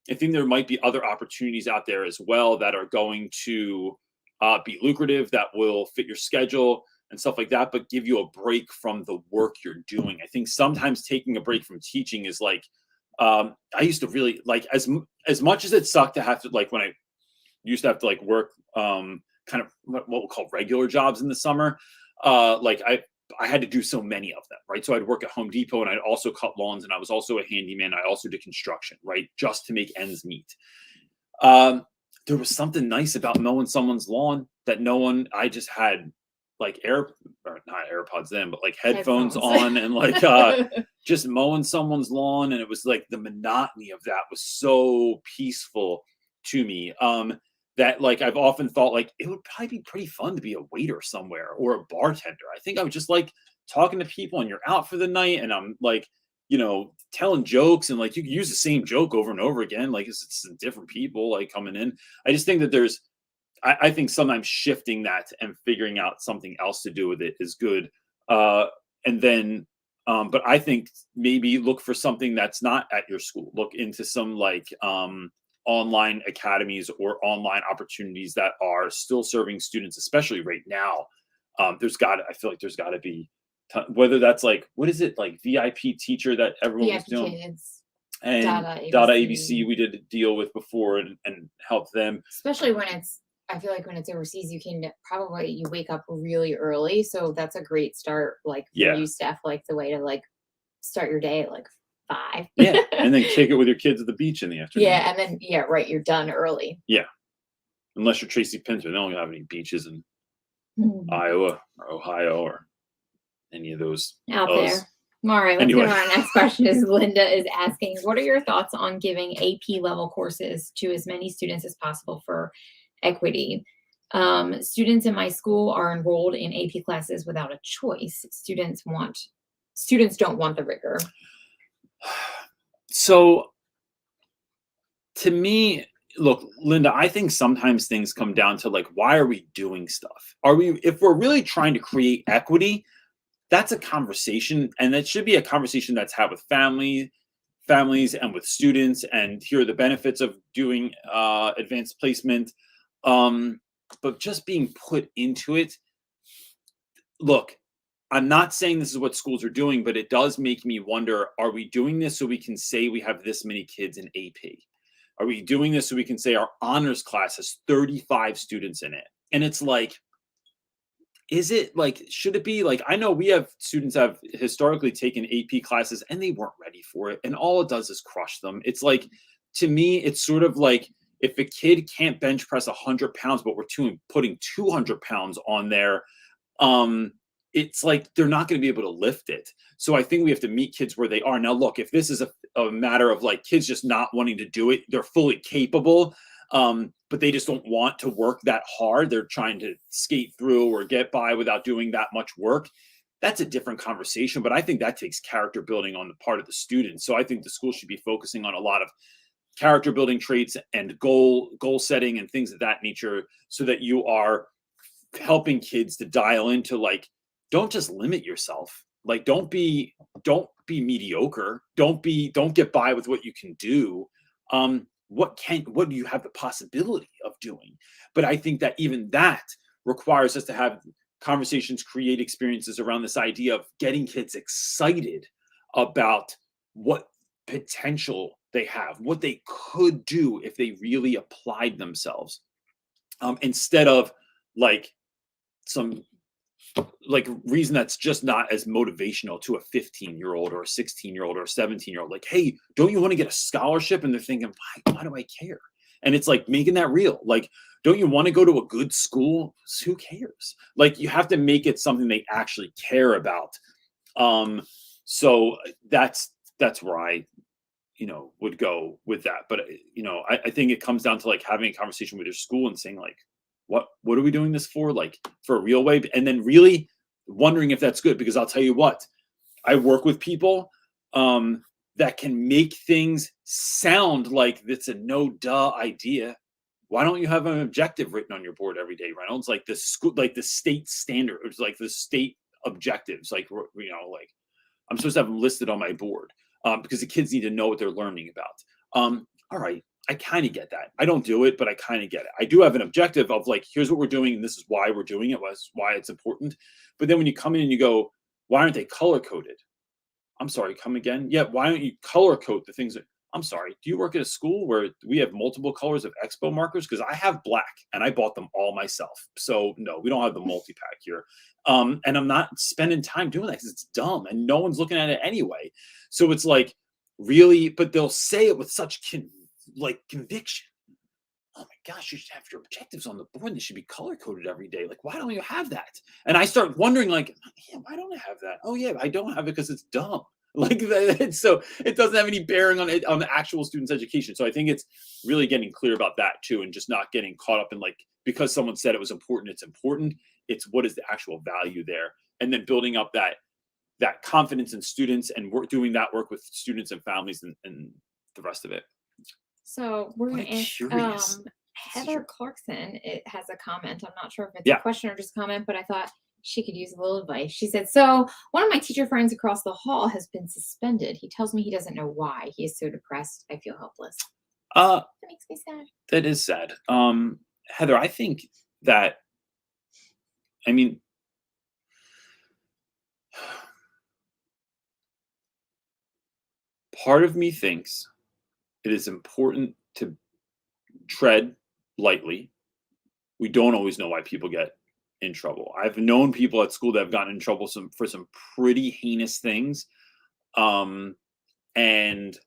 I think there might be other opportunities out there as well that are going to be lucrative, that will fit your schedule and stuff like that, but give you a break from the work you're doing. I think sometimes taking a break from teaching is like, I used to really like, as much as it sucked to have to, like when I used to have to like work kind of what we'll call regular jobs in the summer, like I had to do so many of them, right? So I'd work at Home Depot and I'd also cut lawns, and I was also a handyman. I also did construction, right? Just to make ends meet. There was something nice about mowing someone's lawn that I just had like not AirPods then, but like headphones on and like just mowing someone's lawn. And it was like the monotony of that was so peaceful to me. That like I've often thought like it would probably be pretty fun to be a waiter somewhere or a bartender. I think I would just like talking to people, and you're out for the night, and I'm like, telling jokes, and like you can use the same joke over and over again. Like it's different people like coming in. I just think that I think sometimes shifting that and figuring out something else to do with it is good. And then, but I think maybe look for something that's not at your school. Look into some like, online academies or online opportunities that are still serving students, especially right now. I feel like there's gotta be, whether that's like, what is it, like VIP teacher that everyone was doing,
kids,
and Data ABC we did a deal with before and help them.
Especially I feel like when it's overseas, you wake up really early. So that's a great start. Like for you, Steph, like the way to like start your day at like 5.
Yeah, and then kick it with your kids at the beach in the afternoon.
Yeah, and then right, you're done early.
Yeah, unless you're Tracy Pinter, they don't have any beaches in Iowa or Ohio or any of those
out there. All right, let's
anyway.
go to our next question. Is Linda is asking, what are your thoughts on giving AP level courses to as many students as possible for equity? Students in my school are enrolled in AP classes without a choice. Students don't want the rigor.
So to me, look, Linda, I think sometimes things come down to like, why are we doing stuff? If we're really trying to create equity, that's a conversation, and that should be a conversation that's had with families and with students, and here are the benefits of doing advanced placement. But just being put into it, look, I'm not saying this is what schools are doing, but it does make me wonder, are we doing this so we can say we have this many kids in AP? Are we doing this so we can say our honors class has 35 students in it? And it's like, is it like, should it be like, I know we have students have historically taken AP classes and they weren't ready for it, and all it does is crush them. It's like, to me, it's sort of like, if a kid can't bench press 100 pounds, but we're putting 200 pounds on there, it's like they're not going to be able to lift it. So I think we have to meet kids where they are. Now, look, if this is a matter of like kids just not wanting to do it, they're fully capable, but they just don't want to work that hard. They're trying to skate through or get by without doing that much work. That's a different conversation, but I think that takes character building on the part of the students. So I think the school should be focusing on a lot of character building traits and goal setting and things of that nature, so that you are helping kids to dial into like, don't just limit yourself. Like, don't be mediocre. Don't get by with what you can do. What do you have the possibility of doing? But I think that even that requires us to have conversations, create experiences around this idea of getting kids excited about what potential they have, what they could do if they really applied themselves, instead of like some like reason that's just not as motivational to a 15-year-old or a 16-year-old or a 17-year-old. Like, hey, don't you want to get a scholarship? And they're thinking, why do I care? And it's like making that real. Like, don't you want to go to a good school? Who cares? Like, you have to make it something they actually care about. So that's where I would go with that. But I think it comes down to like having a conversation with your school and saying like, what are we doing this for? Like, for a real way? And then really wondering if that's good, because I'll tell you what, I work with people that can make things sound like it's a no duh idea. Why don't you have an objective written on your board every day, Reynolds? Like the school, like the state standards, like the state objectives, like like I'm supposed to have them listed on my board, because the kids need to know what they're learning about. All right, I kind of get that. I don't do it, but I kind of get it. I do have an objective of like, here's what we're doing, and this is why we're doing it, why it's important. But then when you come in and you go, why aren't they color coded? I'm sorry, come again? Yeah, why don't you color code the things that, I'm sorry, do you work at a school where we have multiple colors of expo markers? Because I have black and I bought them all myself. So no, we don't have the multi-pack here. And I'm not spending time doing that because it's dumb and no one's looking at it anyway. So it's like, really, but they'll say it with such conviction. Oh my gosh, you should have your objectives on the board. They should be color coded every day. Like, why don't you have that? And I start wondering, like, yeah, why don't I have that? Oh yeah, I don't have it because it's dumb. Like, so it doesn't have any bearing on it, on the actual student's education. So I think it's really getting clear about that too, and just not getting caught up in like, because someone said it was important, it's important. It's what is the actual value there, and then building up that confidence in students, and doing that work with students and families and the rest of it.
So we're going to ask Heather Clarkson. It has a comment. I'm not sure if it's a question or just a comment, but I thought she could use a little advice. She said, so one of my teacher friends across the hall has been suspended. He tells me he doesn't know why. He is so depressed. I feel helpless. That makes me sad.
That is sad. Heather, I think that, I mean, part of me thinks it is important to tread lightly. We don't always know why people get in trouble. I've known people at school that have gotten in trouble for some pretty heinous things. And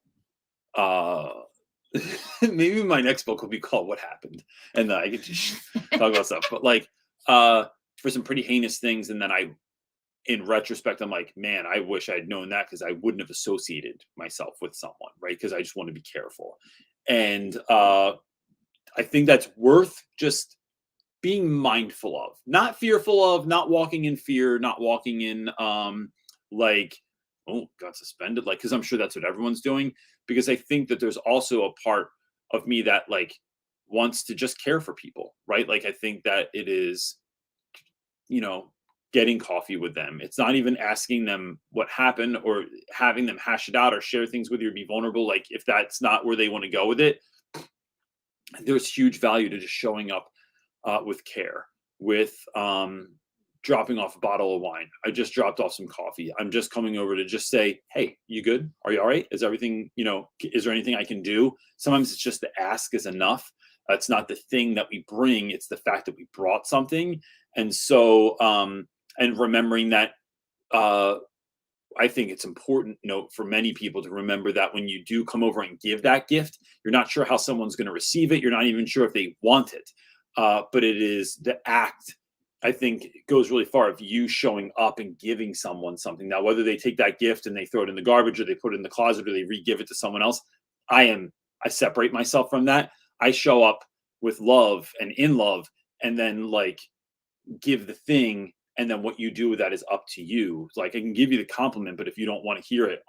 maybe my next book will be called What Happened, and then I get to talk about stuff. But like for some pretty heinous things, and then in retrospect, I'm like, man, I wish I'd known that, because I wouldn't have associated myself with someone, right? Because I just want to be careful. And I think that's worth just being mindful of, not fearful of, not walking in fear, not walking in like, oh, got suspended, like, because I'm sure that's what everyone's doing. Because I think that there's also a part of me that like wants to just care for people, right? Like I think that it is, you know, getting coffee with them. It's not even asking them what happened or having them hash it out or share things with you or be vulnerable. Like if that's not where they want to go with it, there's huge value to just showing up with care, with dropping off a bottle of wine. I just dropped off some coffee. I'm just coming over to just say, hey, you good? Are you all right? Is everything, is there anything I can do? Sometimes it's just the ask is enough. It's not the thing that we bring, it's the fact that we brought something. And so, and remembering that, I think it's important, for many people to remember that when you do come over and give that gift, you're not sure how someone's going to receive it. You're not even sure if they want it. But it is the act, I think, goes really far of you showing up and giving someone something. Now, whether they take that gift and they throw it in the garbage or they put it in the closet or they re-give it to someone else, I separate myself from that. I show up with love and in love, and then like give the thing. And then what you do with that is up to you. Like I can give you the compliment, but if you don't want to hear it,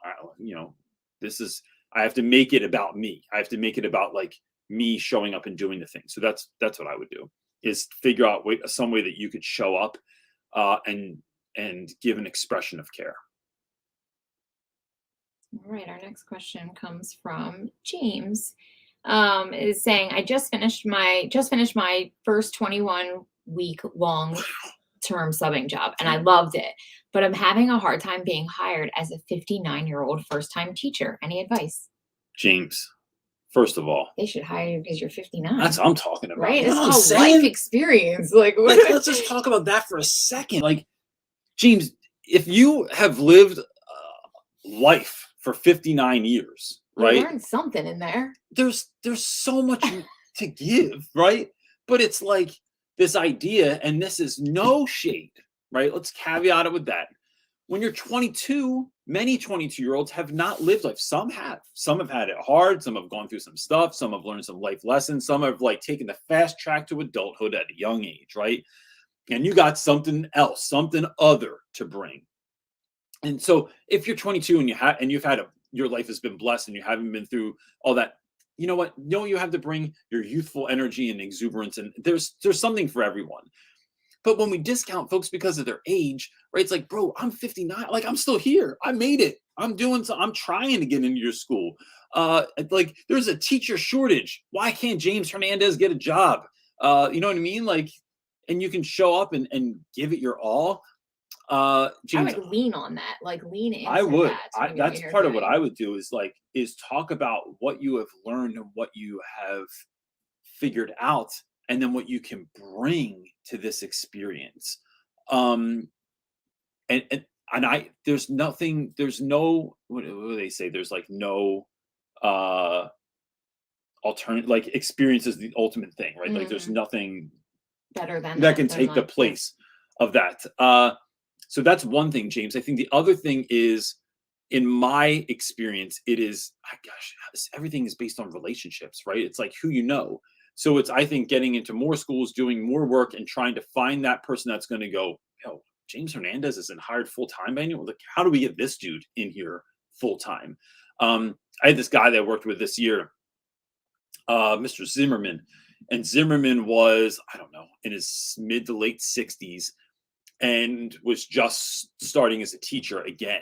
I have to make it about me. I have to make it about like me showing up and doing the thing. So that's what I would do, is figure out some way that you could show up and give an expression of care.
All right, our next question comes from James. Is saying, I just finished my first 21-week long term subbing job and I loved it, but I'm having a hard time being hired as a 59-year-old first-time teacher. Any advice?
James, first of all,
they should hire you because you're 59.
That's what I'm talking about.
Right? It's called life experience.
Let's just talk about that for a second. Like, James, if you have lived life for 59 years, right?
You learned something in there.
There's so much to give, right? But it's like this idea, and this is no shade, right? Let's caveat it with that. When you're 22, many 22-year-olds have not lived life. Some have had it hard. Some have gone through some stuff. Some have learned some life lessons. Some have like taken the fast track to adulthood at a young age, right? And you got something else, something other to bring. And so if you're 22 and your life has been blessed and you haven't been through all that, you know what? No, you have to bring your youthful energy and exuberance, and there's something for everyone. But when we discount folks because of their age, right? It's like, bro, I'm 59. Like, I'm still here. I made it. I'm trying to get into your school. Like, there's a teacher shortage. Why can't James Hernandez get a job? You know what I mean? Like, and you can show up and give it your all. James,
I would lean on that, like lean into
I would.
that.
That's part of what I would do is talk about what you have learned and what you have figured out, and then what you can bring to this experience. And there's no, what do they say? There's like no alternate, like experience is the ultimate thing, right? Like there's nothing
better than
that can take the place of that. So that's one thing, James. I think the other thing is, in my experience, it is, everything is based on relationships, right? It's like who you know. So it's, I think, getting into more schools, doing more work, and trying to find that person that's going to go, yo, James Hernandez isn't hired full-time by anyone. Like, how do we get this dude in here full-time? I had this guy that I worked with this year, Mr. Zimmerman. And Zimmerman was, I don't know, in his mid to late 60s, and was just starting as a teacher again.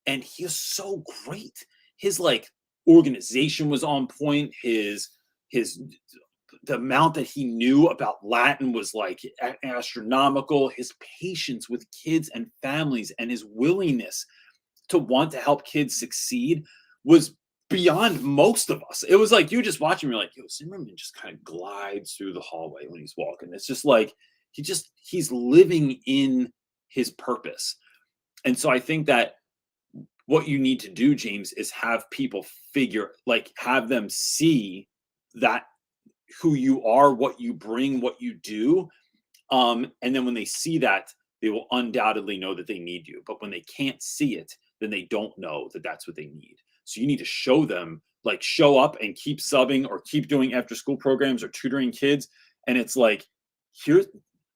And he was so great. His like organization was on point. The amount that he knew about Latin was like astronomical. His patience with kids and families and his willingness to want to help kids succeed was beyond most of us. It was like, you just watch him, you're like, yo, Zimmerman just kind of glides through the hallway when he's walking. It's just like, he's living in his purpose. And so I think that what you need to do, James, is have people have them see that who you are, what you bring, what you do. And then when they see that, they will undoubtedly know that they need you. But when they can't see it, then they don't know that that's what they need. So you need to show them, like, show up and keep subbing or keep doing after school programs or tutoring kids. And it's like, here's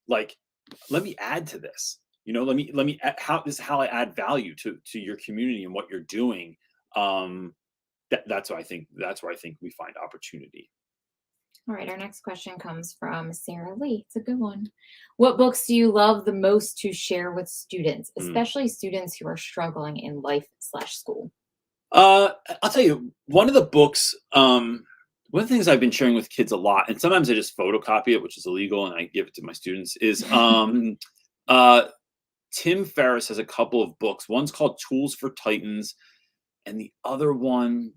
like, let me add to this. This is how I add value to your community and what you're doing. That's why I think we find opportunity.
All right, our next question comes from Sarah Lee. It's a good one. What books do you love the most to share with students, especially students who are struggling in life/school?
I'll tell you, one of the books, one of the things I've been sharing with kids a lot, and sometimes I just photocopy it, which is illegal, and I give it to my students, is Tim Ferriss has a couple of books. One's called Tools for Titans, and the other one,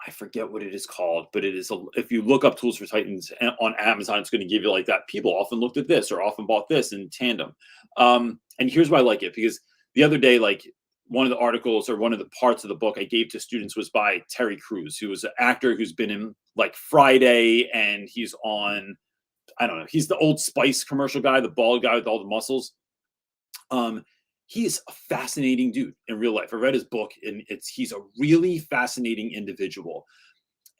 I forget what it is called, but if you look up Tools for Titans on Amazon, it's going to give you like that. People often looked at this or often bought this in tandem. And here's why I like it, because the other day, like, one of the articles or one of the parts of the book I gave to students was by Terry Crews, who was an actor who's been in like Friday, and he's on, I don't know, he's the Old Spice commercial guy, the bald guy with all the muscles. He's a fascinating dude in real life. I read his book, and he's a really fascinating individual.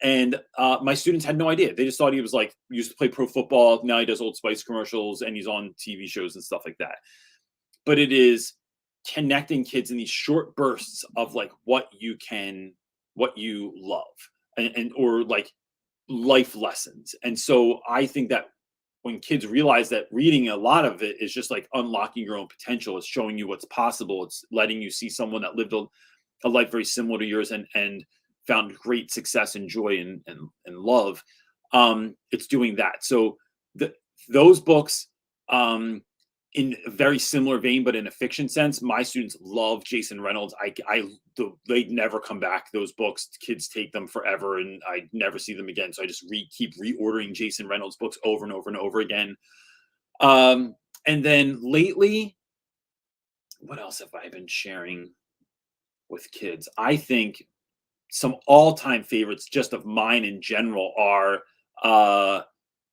And my students had no idea. They just thought he was like, used to play pro football. Now he does Old Spice commercials, and he's on TV shows and stuff like that. But it is connecting kids in these short bursts of like what you love and or like life lessons. And so I think that when kids realize that reading, a lot of it is just like unlocking your own potential. It's showing you what's possible. It's letting you see someone that lived a life very similar to yours and found great success and joy and love. It's doing that. So those books, in a very similar vein, but in a fiction sense, my students love Jason Reynolds. They never come back. Those books, kids take them forever, and I never see them again. So I just keep reordering Jason Reynolds books over and over and over again. And then lately, what else have I been sharing with kids? I think some all-time favorites just of mine in general are,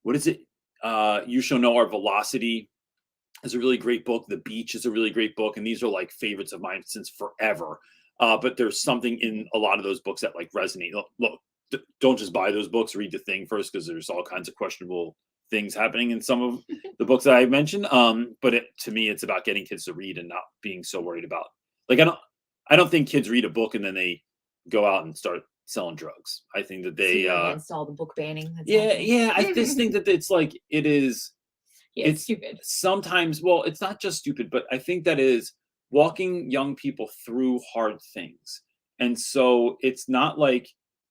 what is it? You Shall Know Our Velocity is a really great book. The Beach is a really great book. And these are like favorites of mine since forever. But there's something in a lot of those books that like resonate. Look, don't just buy those books, read the thing first, because there's all kinds of questionable things happening in some of the books that I mentioned. But to me, it's about getting kids to read and not being so worried about, like, I don't think kids read a book and then they go out and start selling drugs. I think that they
against all the book banning.
Yeah. I just think that it's like, it's
stupid.
Sometimes, well, it's not just stupid, but I think that is walking young people through hard things. And so it's not like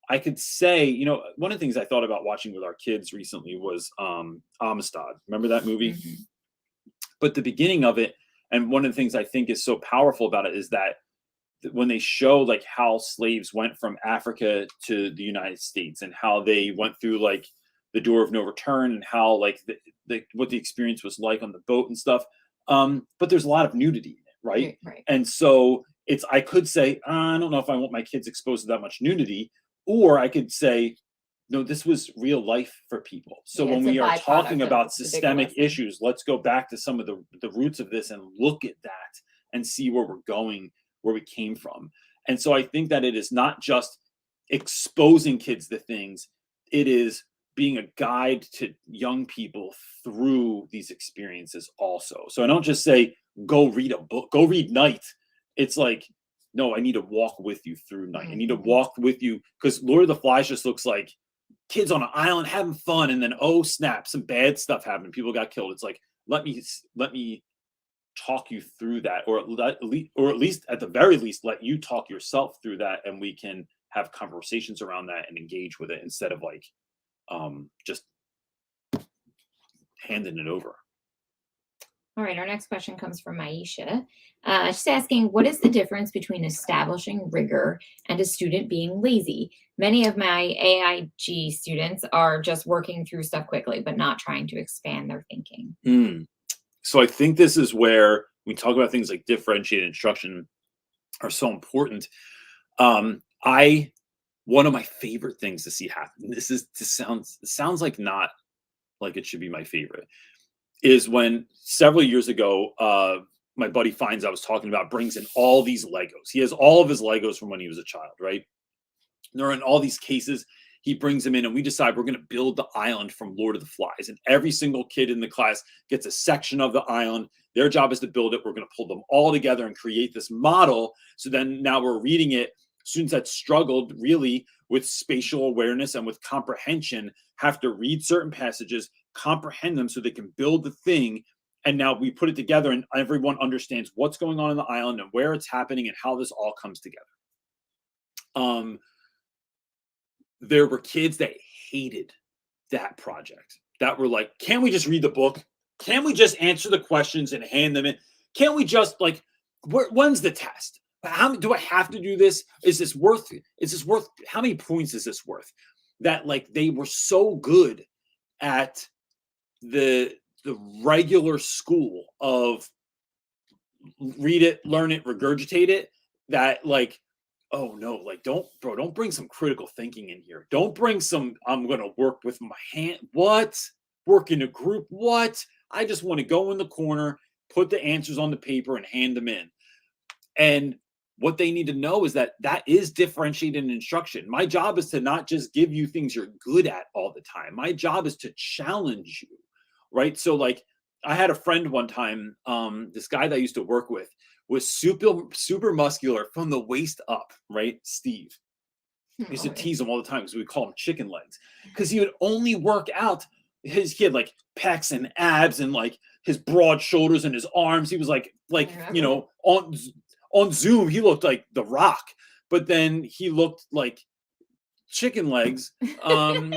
I could say, one of the things I thought about watching with our kids recently was Amistad. Remember that movie?
Mm-hmm.
But the beginning of it, and one of the things I think is so powerful about it is that when they show like how slaves went from Africa to the United States and how they went through like the door of no return and how like what the experience was like on the boat and stuff. But there's a lot of nudity in it, right?
Right.
And so I could say, I don't know if I want my kids exposed to that much nudity, or I could say, no, this was real life for people. So when we are talking about systemic issues, let's go back to some of the roots of this and look at that and see where we're going, where we came from. And so I think that it is not just exposing kids to things, it is being a guide to young people through these experiences also. So I don't just say, go read a book, go read Night. It's like, no, I need to walk with you through Night. I need to walk with you, because Lord of the Flies just looks like kids on an island having fun, and then, oh snap, some bad stuff happened. People got killed. It's like, let me talk you through that, or at least at the very least, let you talk yourself through that, and we can have conversations around that and engage with it instead of like just handing it over.
All right, our next question comes from Maisha. She's asking, what is the difference between establishing rigor and a student being lazy? Many of my AIG students are just working through stuff quickly, but not trying to expand their thinking.
So I think this is where we talk about things like differentiated instruction. are so important. I One of my favorite things to see happen. This sounds like not like it should be my favorite. Is when several years ago, my buddy finds I was talking about brings in all these Legos. He has all of his Legos from when he was a child, right? They're in all these cases. He brings them in, and we decide we're going to build the island from Lord of the Flies. And every single kid in the class gets a section of the island. Their job is to build it. We're going to pull them all together and create this model. So then now we're reading it. Students that struggled really with spatial awareness and with comprehension have to read certain passages, comprehend them so they can build the thing. And now we put it together, and everyone understands what's going on in the island and where it's happening and how this all comes together. There were kids that hated that project, that were like, can't we just read the book? Can't we just answer the questions and hand them in? Can't we just like, when's the test? How do I have to do this? Is this worth how many points is this worth? That like they were so good at the regular school of read it, learn it, regurgitate it, that like, oh no, like don't bring some critical thinking in here. Don't bring some, I'm gonna work with my hand. What? Work in a group? What? I just want to go in the corner, put the answers on the paper and hand them in. And what they need to know is that that is differentiated instruction. My job is to not just give you things you're good at all the time. My job is to challenge you, right? So like I had a friend one time, this guy that I used to work with was super muscular from the waist up, right? Steve. I used to tease him all the time because we call him chicken legs, because he would only work out he had like pecs and abs and like his broad shoulders and his arms. He was like you know, on Zoom he looked like The Rock, but then he looked like chicken legs from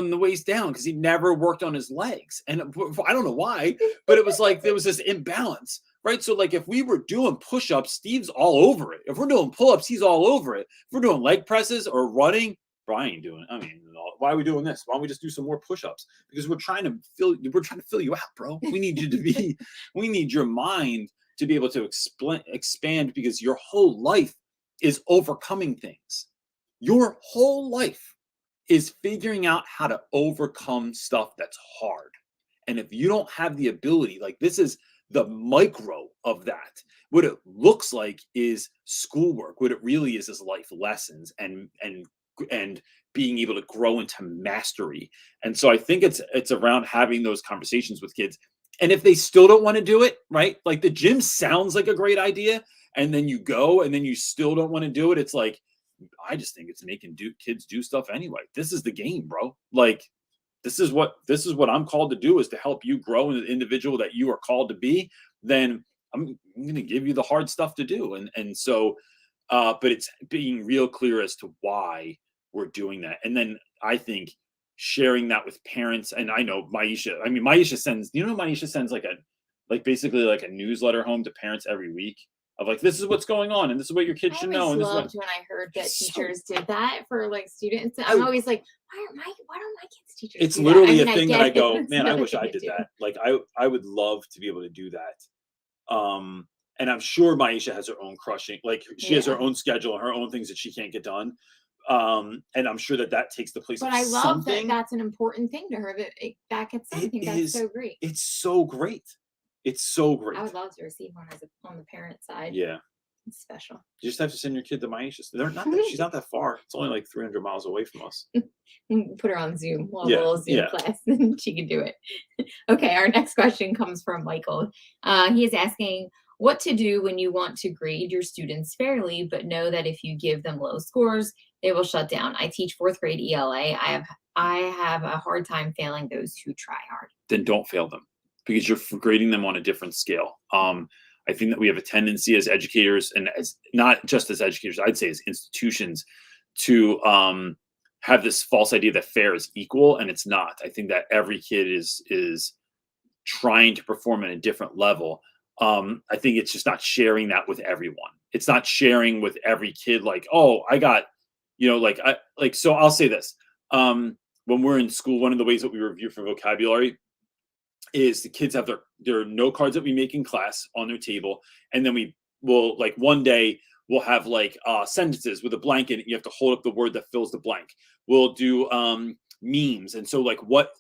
the waist down because he never worked on his legs. And I don't know why, but it was like there was this imbalance, right? So like if we were doing push-ups, Steve's all over it. If we're doing pull-ups, he's all over it. If we're doing leg presses or running, Brian doing it. I mean, why are we doing this? Why don't we just do some more push-ups? Because we're trying to fill you out, bro. We need you to be, we need your mind to be able to expand, because your whole life is overcoming things. Your whole life is figuring out how to overcome stuff that's hard. And if you don't have the ability, like this is the micro of that. What it looks like is schoolwork. What it really is life lessons and being able to grow into mastery. And so I think it's around having those conversations with kids. And if they still don't want to do it, right? Like the gym sounds like a great idea, and then you go and then you still don't want to do it. It's like, I just think it's making kids do stuff anyway. This is the game, bro. Like this is what I'm called to do, is to help you grow into the individual that you are called to be. Then I'm going to give you the hard stuff to do. And so, but it's being real clear as to why we're doing that. And then I think sharing that with parents. And I know Maisha sends, Maisha sends basically like a newsletter home to parents every week of like, this is what's going on and this is what your kids should know. And this is what,
when I heard that teachers did that for like students. I'm always like, why don't my kids teachers?
It's
do
literally
that?
a thing that I go,
It's
man, I wish I did that. Like I would love to be able to do that. And I'm sure Maisha has her own crushing, like she has her own schedule and her own things that she can't get done. And I'm sure that takes the place
but
of
I love
something.
That's an important thing to her, that gets something. That's so great.
It's so great. It's so great.
I would love to receive one on the parent side.
Yeah.
It's special.
You just have to send your kid to Maisha. She's not that far. It's only like 300 miles away from us.
Put her on Zoom, a little Zoom class, and she can do it. Okay, our next question comes from Michael. He is asking what to do when you want to grade your students fairly, but know that if you give them low scores, they will shut down. I teach 4th grade ELA. I have a hard time failing those who try hard.
Then don't fail them, because you're grading them on a different scale. I think that we have a tendency as educators, and as not just as educators, I'd say as institutions, to have this false idea that fair is equal, and it's not. I think that every kid is trying to perform at a different level. I think it's just not sharing that with everyone. It's not sharing with every kid like, oh, I got, so I'll say this. When we're in school, one of the ways that we review for vocabulary is the kids have their note cards that we make in class on their table. And then we will, like, one day We'll have like sentences with a blank in it. You have to hold up the word that fills the blank. We'll do memes. And so like what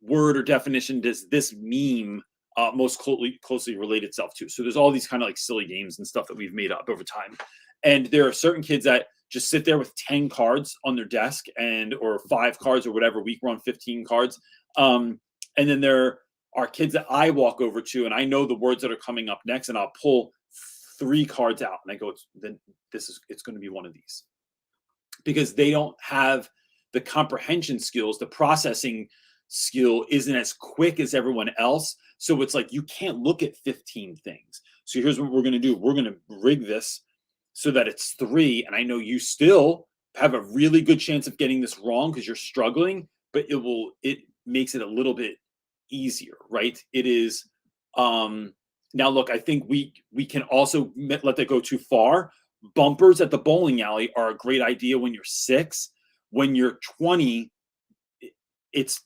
word or definition does this meme most closely relate itself to? So there's all these kind of like silly games and stuff that we've made up over time. And there are certain kids that just sit there with 10 cards on their desk or 5 cards or whatever. Week we're on 15 cards. And then there are kids that I walk over to and I know the words that are coming up next, and I'll pull 3 cards out and I go, it's going to be one of these, because they don't have the comprehension skills. The processing skill isn't as quick as everyone else. So it's like, you can't look at 15 things. So here's what we're going to do. We're going to rig this so that it's 3. And I know you still have a really good chance of getting this wrong because you're struggling, but it makes it a little bit easier, right? It is, now look, I think we can also let that go too far. Bumpers at the bowling alley are a great idea when you're 6. When you're 20, it's,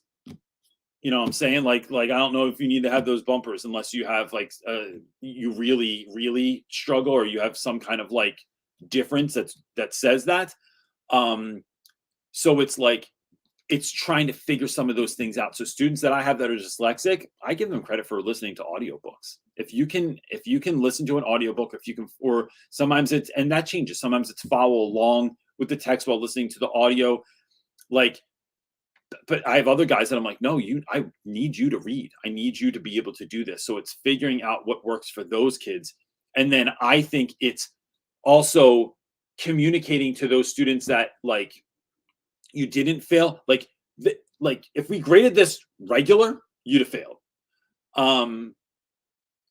you know what I'm saying? Like I don't know if you need to have those bumpers unless you have like, you really, really struggle, or you have some kind of like difference that says that. So it's like, it's trying to figure some of those things out. So students that I have that are dyslexic, I give them credit for listening to audiobooks. If you can listen to an audiobook, or sometimes and that changes. Sometimes it's follow along with the text while listening to the audio. Like, but I have other guys that I'm like, no, I need you to read. I need you to be able to do this. So it's figuring out what works for those kids. And then I think it's also communicating to those students that like, you didn't fail. Like if we graded this regular, you'd have failed.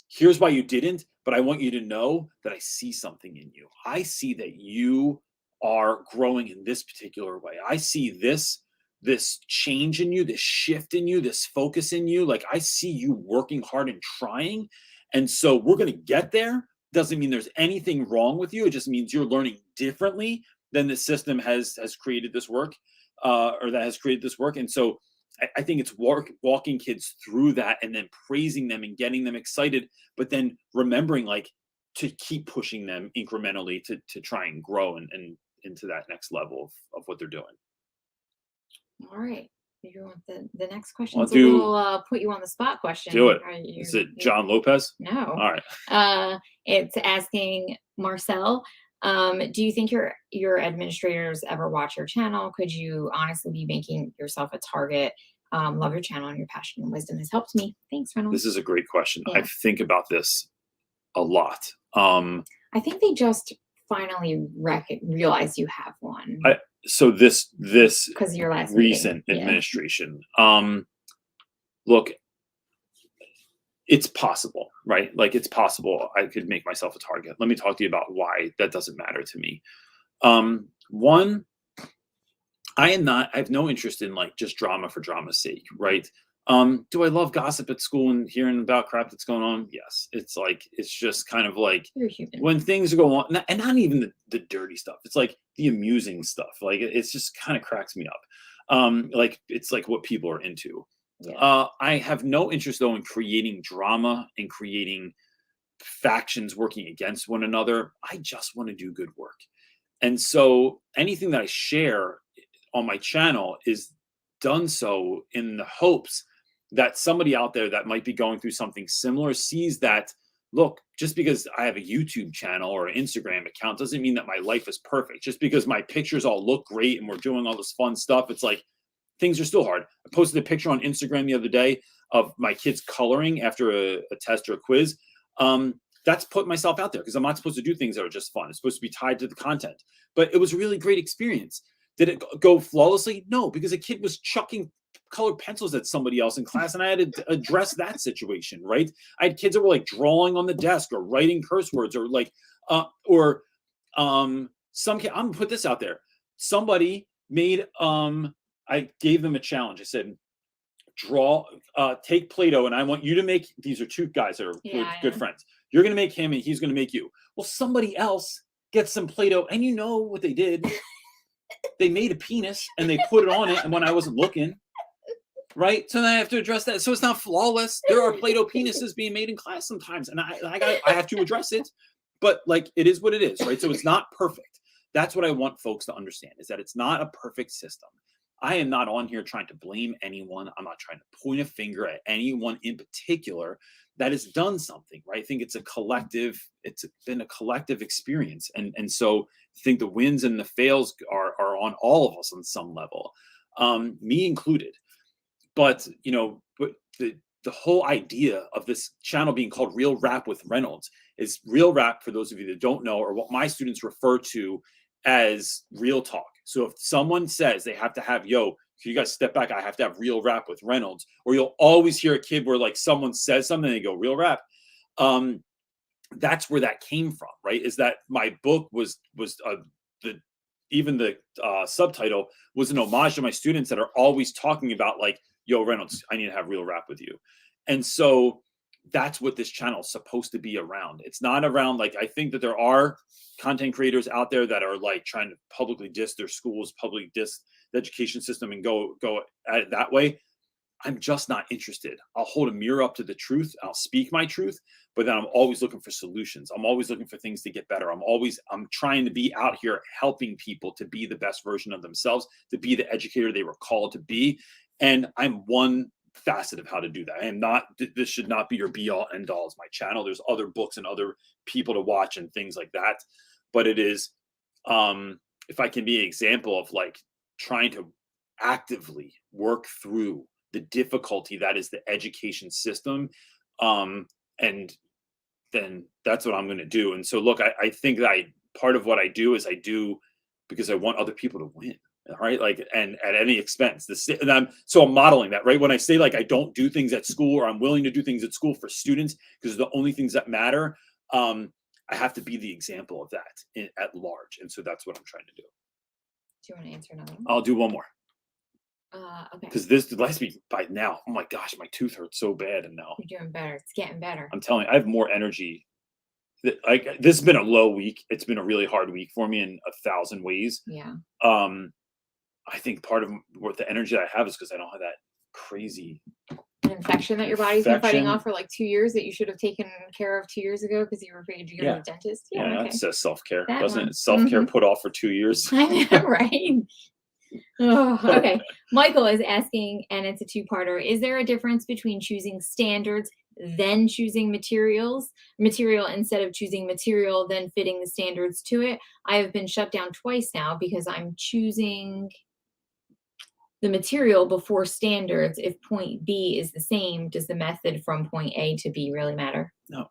Here's why you didn't, but I want you to know that I see something in you. I see that you are growing in this particular way. I see this change in you, this shift in you, this focus in you. Like I see you working hard and trying. And so we're going to get there. Doesn't mean there's anything wrong with you. It just means you're learning differently than the system has created this work, or that has created this work. And so I think it's walking kids through that and then praising them and getting them excited, but then remembering like to keep pushing them incrementally to try and grow and into that next level of what they're doing.
All right. You want the next question?
I'll
It's a little put you on the spot question.
Do it. Is it John Lopez?
No.
All right.
It's asking Marcel, do you think your administrators ever watch your channel? Could you honestly be making yourself a target? Love your channel, and your passion and wisdom has helped me. Thanks, Reynolds.
This is a great question.
Yeah.
I think about this a lot.
I think they just finally realize you have one.
So this
because your last
recent
meeting.
administration, look, it's possible, right? Like it's possible I could make myself a target. Let me talk to you about why that doesn't matter to me. One, I have no interest in like just drama for drama's sake, right? Do I love gossip at school and hearing about crap that's going on? Yes. It's like, it's just kind of like when things go on, and not even the dirty stuff. It's like the amusing stuff. Like it's just kind of cracks me up. Like it's like what people are into. Yeah. I have no interest though in creating drama and creating factions working against one another. I just want to do good work. And so anything that I share on my channel is done so in the hopes that somebody out there that might be going through something similar sees that, look, just because I have a YouTube channel or an Instagram account doesn't mean that my life is perfect. Just because my pictures all look great and we're doing all this fun stuff, it's like things are still hard. I posted a picture on Instagram the other day of my kids coloring after a test or a quiz. That's put myself out there because I'm not supposed to do things that are just fun. It's supposed to be tied to the content. But it was a really great experience. Did it go flawlessly? No, because a kid was chucking colored pencils at somebody else in class, and I had to address that situation, right? I had kids that were like drawing on the desk or writing curse words or like, some kid, I'm gonna put this out there. Somebody made, I gave them a challenge. I said, take Play-Doh, and I want you to make, these are 2 guys that are good friends. You're going to make him and he's going to make you. Well, somebody else gets some Play-Doh, and you know what they did. They made a penis and they put it on it, and when I wasn't looking, right? So then I have to address that. So it's not flawless. There are Play-Doh penises being made in class sometimes, and I have to address it. but like it is what it is, right? So it's not perfect. That's what I want folks to understand, is that it's not a perfect system. I am not on here trying to blame anyone. I'm not trying to point a finger at anyone in particular that has done something, right? I think it's it's been a collective experience. And so I think the wins and the fails are on all of us on some level, me included. But but the whole idea of this channel being called Real Rap with Reynolds is real rap, for those of you that don't know, or what my students refer to as real talk. So if someone says they have to have, yo, can you guys step back? I have to have real rap with Reynolds. Or you'll always hear a kid where like someone says something and they go, real rap. That's where that came from, right? Is that my book was the even the subtitle was an homage to my students that are always talking about like, yo, Reynolds, I need to have real rap with you. And so that's what this channel is supposed to be around. It's not around like, I think that there are content creators out there that are like trying to publicly diss their schools, publicly diss the education system and go at it that way. I'm just not interested. I'll hold a mirror up to the truth. I'll speak my truth, but then I'm always looking for solutions. I'm always looking for things to get better. I'm trying to be out here helping people to be the best version of themselves, to be the educator they were called to be. And I'm one facet of how to do that. I am not, this should not be your be all end all as my channel. There's other books and other people to watch and things like that. But it is, if I can be an example of like trying to actively work through the difficulty that is the education system, and then that's what I'm going to do. And so look, I think that part of what I do is I do because I want other people to win, right? Like, and at any expense. And I'm modeling that, right? When I say like I don't do things at school, or I'm willing to do things at school for students because the only things that matter, I have to be the example of that at large. And so that's what I'm trying to do.
Do you want to answer another one?
I'll do one more.
Okay.
Because this last week by now, oh my gosh, my tooth hurts so bad, and now
you're doing better. It's getting better.
I'm telling you, I have more energy. Like this has been a low week. It's been a really hard week for me in 1,000 ways.
Yeah.
I think part of what the energy that I have is because I don't have that crazy
infection that your body's been fighting off for like 2 years that you should have taken care of 2 years ago because you were afraid to go to the dentist.
Yeah,
okay.
It says self-care, doesn't it? Self-care put off for 2 years.
I know, right? Oh, okay. Michael is asking, and it's a two-parter. Is there a difference between choosing standards, then choosing material instead of choosing material, then fitting the standards to it? I have been shut down twice now because I'm choosing the material before standards. If point B is the same, does the method from point A to B really matter?
No,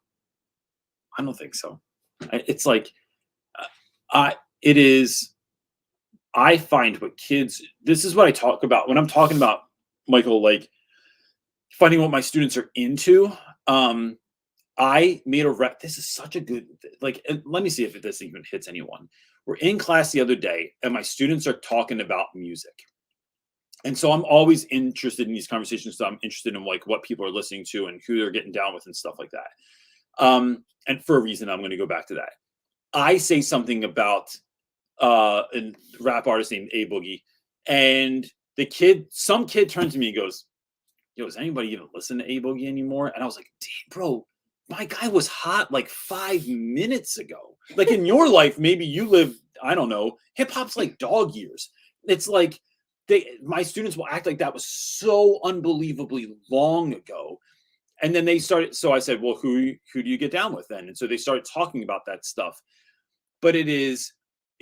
I don't think so. It's like, it is. I find what kids, this is what I talk about when I'm talking about, Michael, like finding what my students are into. I made this is such a good, like, let me see if this even hits anyone. We're in class the other day and my students are talking about music. And so I'm always interested in these conversations. So I'm interested in like what people are listening to and who they're getting down with and stuff like that. And for a reason, I'm going to go back to that. I say something about a rap artist named A Boogie, and some kid turns to me and goes, yo, does anybody even listen to A Boogie anymore? And I was like, damn, bro, my guy was hot like 5 minutes ago. Like in your life, maybe you live, I don't know, hip hop's like dog years. It's like my students will act like that was so unbelievably long ago. And then they started, so I said, well, who do you get down with then? And so they started talking about that stuff. But it is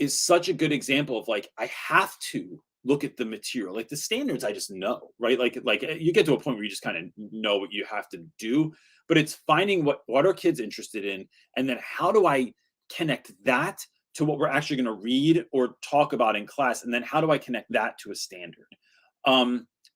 such a good example of like, I have to look at the material, like the standards, I just know, right? Like you get to a point where you just kind of know what you have to do, but it's finding what are kids interested in, and then how do I connect that to what we're actually going to read or talk about in class, and then how do I connect that to a standard?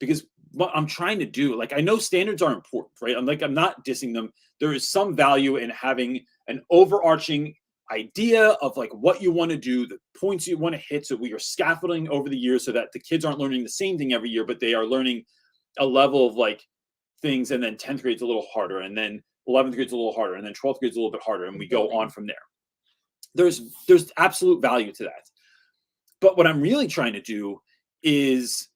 Because what I'm trying to do, like I know standards are important, right? I'm not dissing them. There is some value in having an overarching idea of like what you want to do, the points you want to hit, so we are scaffolding over the years so that the kids aren't learning the same thing every year, but they are learning a level of like things, and then 10th grade's a little harder, and then 11th grade's a little harder, and then 12th grade's a little bit harder, and we go on from there. There's absolute value to that. But what I'm really trying to do is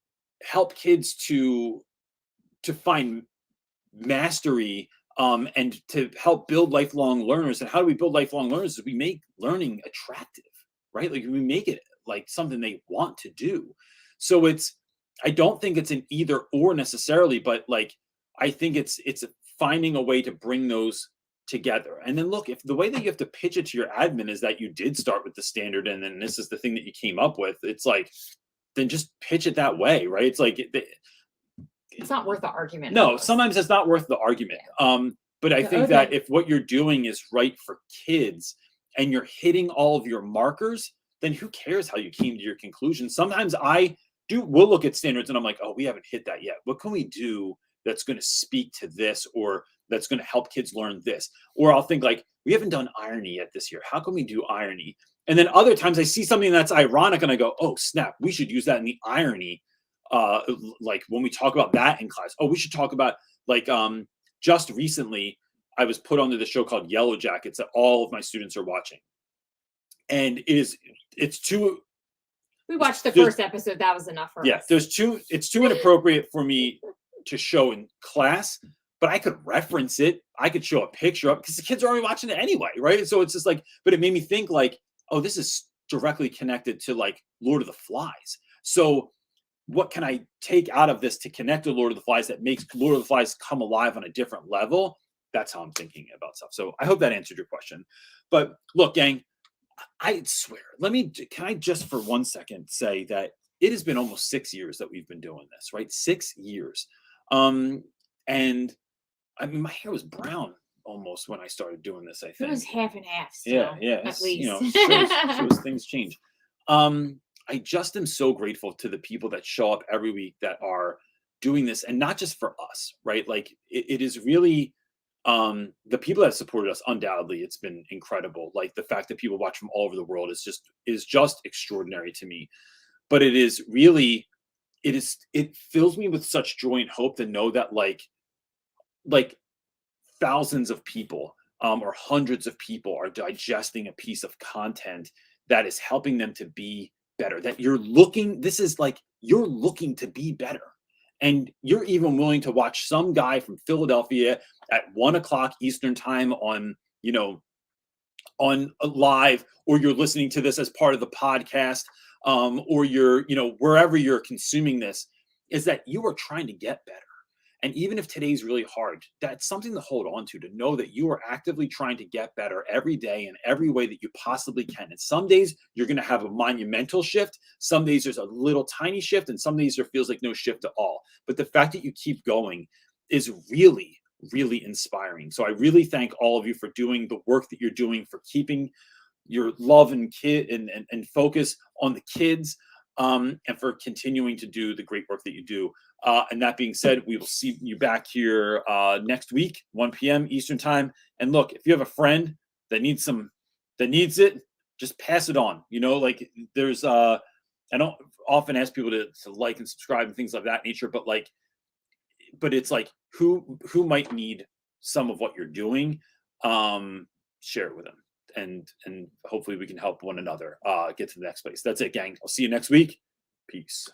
help kids to find mastery and to help build lifelong learners. And how do we build lifelong learners? Is we make learning attractive, right? Like we make it like something they want to do. So I don't think it's an either or necessarily, but like I think it's finding a way to bring those together. And then look, if the way that you have to pitch it to your admin is that you did start with the standard and then this is the thing that you came up with, it's like, then just pitch it that way, right? It's like
it's not worth the argument.
No,
almost.
sometimes it's not worth the argument.
Yeah.
But I think that if what you're doing is right for kids and you're hitting all of your markers, then who cares how you came to your conclusion? Sometimes we'll look at standards and I'm like, oh, we haven't hit that yet. What can we do that's going to speak to this, or that's going to help kids learn this? Or I'll think like, we haven't done irony yet this year. How can we do irony? And then other times I see something that's ironic and I go, oh, snap, we should use that in the irony. Like when we talk about that in class, oh, we should talk about like, just recently I was put onto the show called Yellow Jackets that all of my students are watching. And
we watched the first episode. That was enough for us.
It's too inappropriate for me to show in class, but I could reference it. I could show a picture up because the kids are already watching it anyway, right? So it's just like, but it made me think like, oh, this is directly connected to like Lord of the Flies. So what can I take out of this to connect to Lord of the Flies that makes Lord of the Flies come alive on a different level? That's how I'm thinking about stuff. So I hope that answered your question. But look, gang, I swear, can I just for 1 second say that it has been almost 6 years that we've been doing this, right? 6 years. And I mean, my hair was brown almost when I started doing this, I think.
It was half and half. Still,
yeah.
At least.
Shows things change. I just am so grateful to the people that show up every week that are doing this, and not just for us, right? Like it is really the people that supported us. Undoubtedly, it's been incredible. Like the fact that people watch from all over the world is just extraordinary to me. But it fills me with such joy and hope to know that like thousands of people or hundreds of people are digesting a piece of content that is helping them to be better, that you're looking to be better. And you're even willing to watch some guy from Philadelphia at 1:00 Eastern time on live, or you're listening to this as part of the podcast, or you're, wherever you're consuming this, is that you are trying to get better. And even if today's really hard, that's something to hold on to know that you are actively trying to get better every day in every way that you possibly can. And some days you're going to have a monumental shift. Some days there's a little tiny shift, and some days there feels like no shift at all. But the fact that you keep going is really, really inspiring. So I really thank all of you for doing the work that you're doing, for keeping your love and focus on the kids, and for continuing to do the great work that you do. And that being said, we will see you back here next week, 1 p.m. Eastern time. And look, if you have a friend that needs it, just pass it on. Like there's I don't often ask people to like and subscribe and things of that nature, but it's like who might need some of what you're doing, share it with them. And hopefully we can help one another get to the next place. That's it, gang. I'll see you next week. Peace.